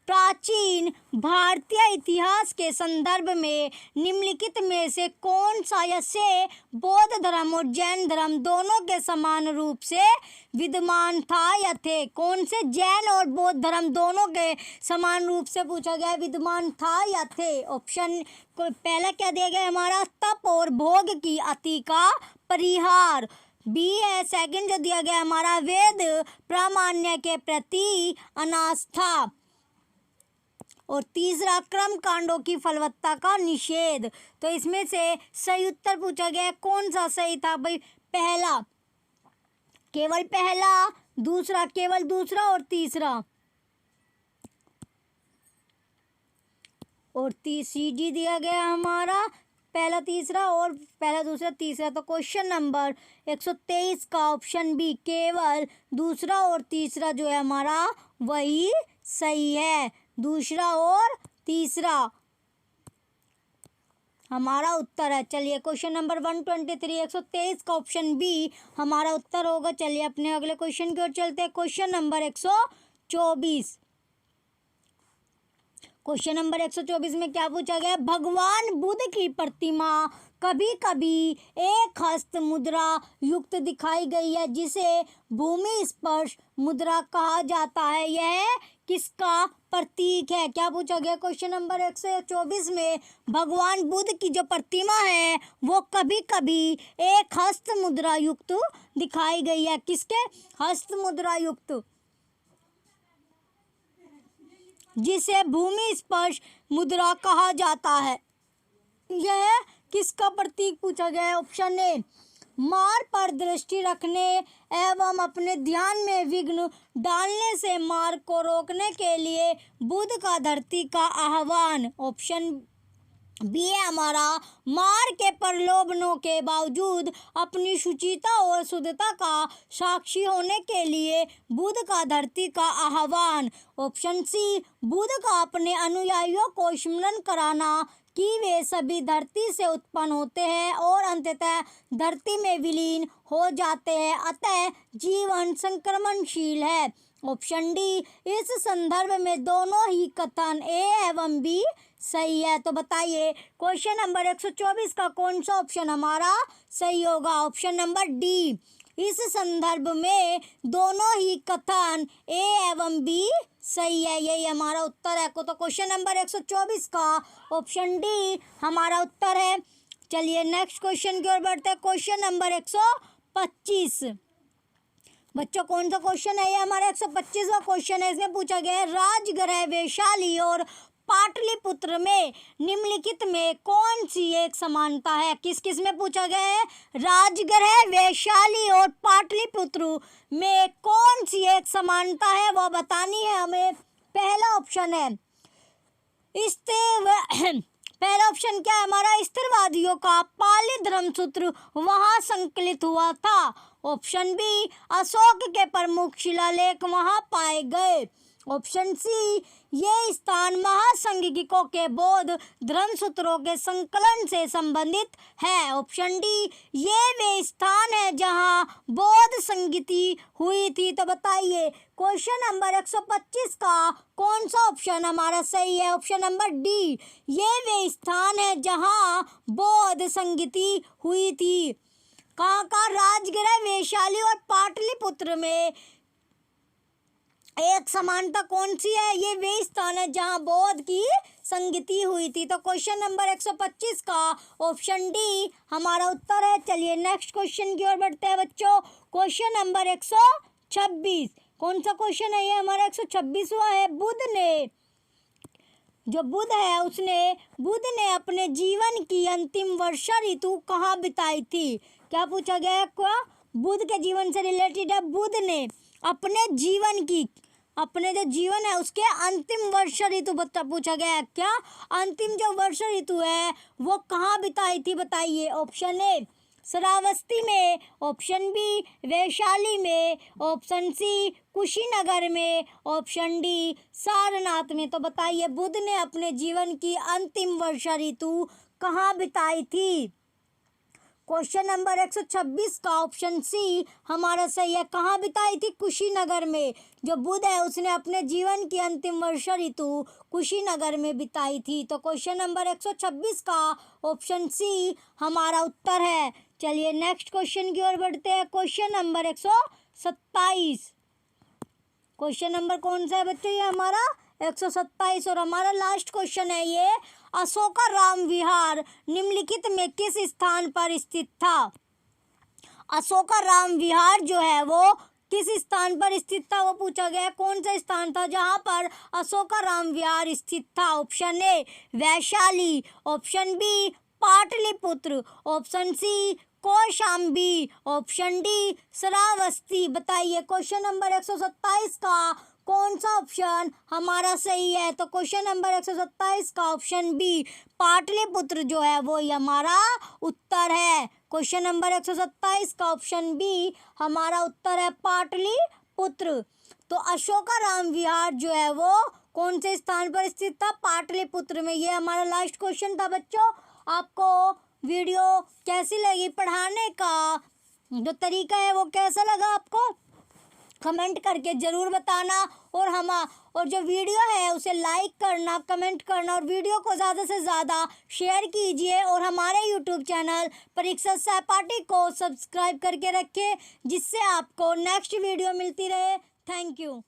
प्राचीन भारतीय इतिहास के संदर्भ में निम्नलिखित में से कौन सा से बौद्ध धर्म और जैन धर्म दोनों के समान रूप से विद्यमान था या थे? कौन से जैन और बौद्ध धर्म दोनों के समान रूप से पूछा गया विद्यमान था या थे? ऑप्शन पहला क्या दिया गया हमारा? तप और भोग की अति का परिहार। बी है सेकंड जो दिया गया हमारा वेद प्रामाण्य के प्रति अनास्था। और तीसरा क्रम कांडों की फलवत्ता का निषेध। तो इसमें से सही उत्तर पूछा गया है, कौन सा सही था भाई? पहला, केवल पहला, दूसरा केवल दूसरा और तीसरा। और सी डी दिया गया हमारा पहला तीसरा और पहला दूसरा तीसरा। तो क्वेश्चन नंबर 123 का ऑप्शन बी केवल दूसरा और तीसरा जो है हमारा वही सही है। दूसरा और तीसरा हमारा उत्तर है। चलिए क्वेश्चन नंबर 123 123 का ऑप्शन बी हमारा उत्तर होगा। चलिए अपने अगले क्वेश्चन की ओर चलते हैं। Question number 124। क्वेश्चन नंबर 124 में क्या पूछा गया? भगवान बुद्ध की प्रतिमा कभी कभी एक हस्त मुद्रा युक्त दिखाई गई है, जिसे भूमि स्पर्श मुद्रा कहा जाता है। यह किसका प्रतीक है? क्या पूछा गया? क्वेश्चन नंबर 124 में भगवान बुद्ध की जो प्रतिमा है वो कभी कभी एक हस्त मुद्रा युक्त दिखाई गई है। किसके? हस्त मुद्रा युक्त, जिसे भूमि स्पर्श मुद्रा कहा जाता है। यह किसका प्रतीक पूछा गया है? ऑप्शन ए, मार पर दृष्टि रखने एवं अपने ध्यान में विघ्न डालने से मार को रोकने के लिए बुद्ध का धरती का आह्वान। ऑप्शन बी है हमारा, मार के प्रलोभनों के बावजूद अपनी शुचिता और शुद्धता का साक्षी होने के लिए बुद्ध का धरती का आह्वान। ऑप्शन सी, बुद्ध का अपने अनुयायियों को स्मरण कराना कि वे सभी धरती से उत्पन्न होते हैं और अंततः धरती में विलीन हो जाते हैं, अतः जीवन संक्रमणशील है। ऑप्शन डी, इस संदर्भ में दोनों ही कथन ए एवं बी सही है। तो बताइए क्वेश्चन नंबर 124 का कौन सा ऑप्शन हमारा सही होगा? ऑप्शन नंबर डी, इस संदर्भ में दोनों ही कथन ए एवं बी सही है। यही हमारा उत्तर है। तो क्वेश्चन नंबर 124 का ऑप्शन डी हमारा उत्तर है। चलिए नेक्स्ट क्वेश्चन की ओर बढ़ते हैं। Question number 125। बच्चों कौन सा क्वेश्चन है? ये हमारा 125वां क्वेश्चन है। इसमें पूछा गया है, राजगृह वैशाली और पाटलिपुत्र में निम्नलिखित में कौन सी एक समानता है? किस किस में पूछा गया है? राजगृह वैशाली और पाटलिपुत्र में कौन सी एक समानता है वो बतानी है हमें। पहला ऑप्शन है पहला ऑप्शन क्या है हमारा? स्थिरवादियों का पाली धर्मसूत्र वहां संकलित हुआ था। ऑप्शन बी, अशोक के प्रमुख शिलालेख वहां पाए गए। ऑप्शन सी, ये स्थान महासंगिकों के बौद्ध धर्मसूत्रों के संकलन से संबंधित है। ऑप्शन डी, ये वे स्थान है जहां बौद्ध संगीति हुई थी। तो बताइए क्वेश्चन नंबर 125 का कौन सा ऑप्शन हमारा सही है? ऑप्शन नंबर डी, ये वे स्थान है जहां बौद्ध संगीति हुई थी। कहाँ का? राजगृह वैशाली और पाटलिपुत्र में एक समानता कौन सी है? ये वे स्थान है जहां बौद्ध की संगीति हुई थी। तो क्वेश्चन नंबर 125 का ऑप्शन डी हमारा उत्तर है। चलिए नेक्स्ट क्वेश्चन की ओर बढ़ते हैं बच्चों। Question number 126। कौन सा क्वेश्चन है? ये हमारा 126वां है। बुद्ध ने अपने जीवन की अंतिम वर्षा ऋतु कहाँ बिताई थी? क्या पूछा गया है? क्या बुद्ध के जीवन से रिलेटेड है। बुद्ध ने अपने जो जीवन है उसके अंतिम वर्षा ऋतु पूछा गया है। क्या अंतिम जो वर्षा ऋतु है वो कहाँ बिताई थी? बताइए। ऑप्शन ए, श्रावस्ती में। ऑप्शन बी, वैशाली में। ऑप्शन सी, कुशीनगर में। ऑप्शन डी, सारनाथ में। तो बताइए बुद्ध ने अपने जीवन की अंतिम वर्षा ऋतु कहाँ बिताई थी? क्वेश्चन नंबर 126 का ऑप्शन सी हमारा सही है। कहाँ बिताई थी? कुशीनगर में। जो बुद्ध है उसने अपने जीवन की अंतिम वर्षा ऋतु कुशीनगर में बिताई थी। तो क्वेश्चन नंबर 126 का ऑप्शन सी हमारा उत्तर है। चलिए नेक्स्ट क्वेश्चन की ओर बढ़ते हैं। Question number 127। क्वेश्चन नंबर कौन सा है बच्चों? ये हमारा 127 और हमारा लास्ट क्वेश्चन है ये, अशोका राम विहार निम्नलिखित में किस स्थान पर स्थित था? अशोका राम विहार जो है वो किस स्थान पर स्थित था वो पूछा गया है। कौन सा स्थान था जहाँ पर अशोकाराम विहार स्थित था। Option A Vaishali, option B Pataliputra, option C Kaushambi, option D Shravasti. बताइए क्वेश्चन नंबर 127 का कौन सा ऑप्शन हमारा सही है। तो क्वेश्चन नंबर 127 का ऑप्शन बी पाटलिपुत्र जो है वो ही हमारा उत्तर है। क्वेश्चन नंबर 127 का ऑप्शन बी हमारा उत्तर है पाटलिपुत्र। तो अशोकाराम विहार जो है वो कौन से स्थान पर स्थित था, पाटलिपुत्र में। ये हमारा लास्ट क्वेश्चन था बच्चों। आपको वीडियो कैसी लगी, पढ़ाने का जो तरीका है वो कैसा लगा आपको, कमेंट करके ज़रूर बताना। और जो वीडियो है उसे लाइक करना, कमेंट करना और वीडियो को ज़्यादा से ज़्यादा शेयर कीजिए। और हमारे यूट्यूब चैनल परीक्षा सहपाठी को सब्सक्राइब करके रखें, जिससे आपको नेक्स्ट वीडियो मिलती रहे। Thank you.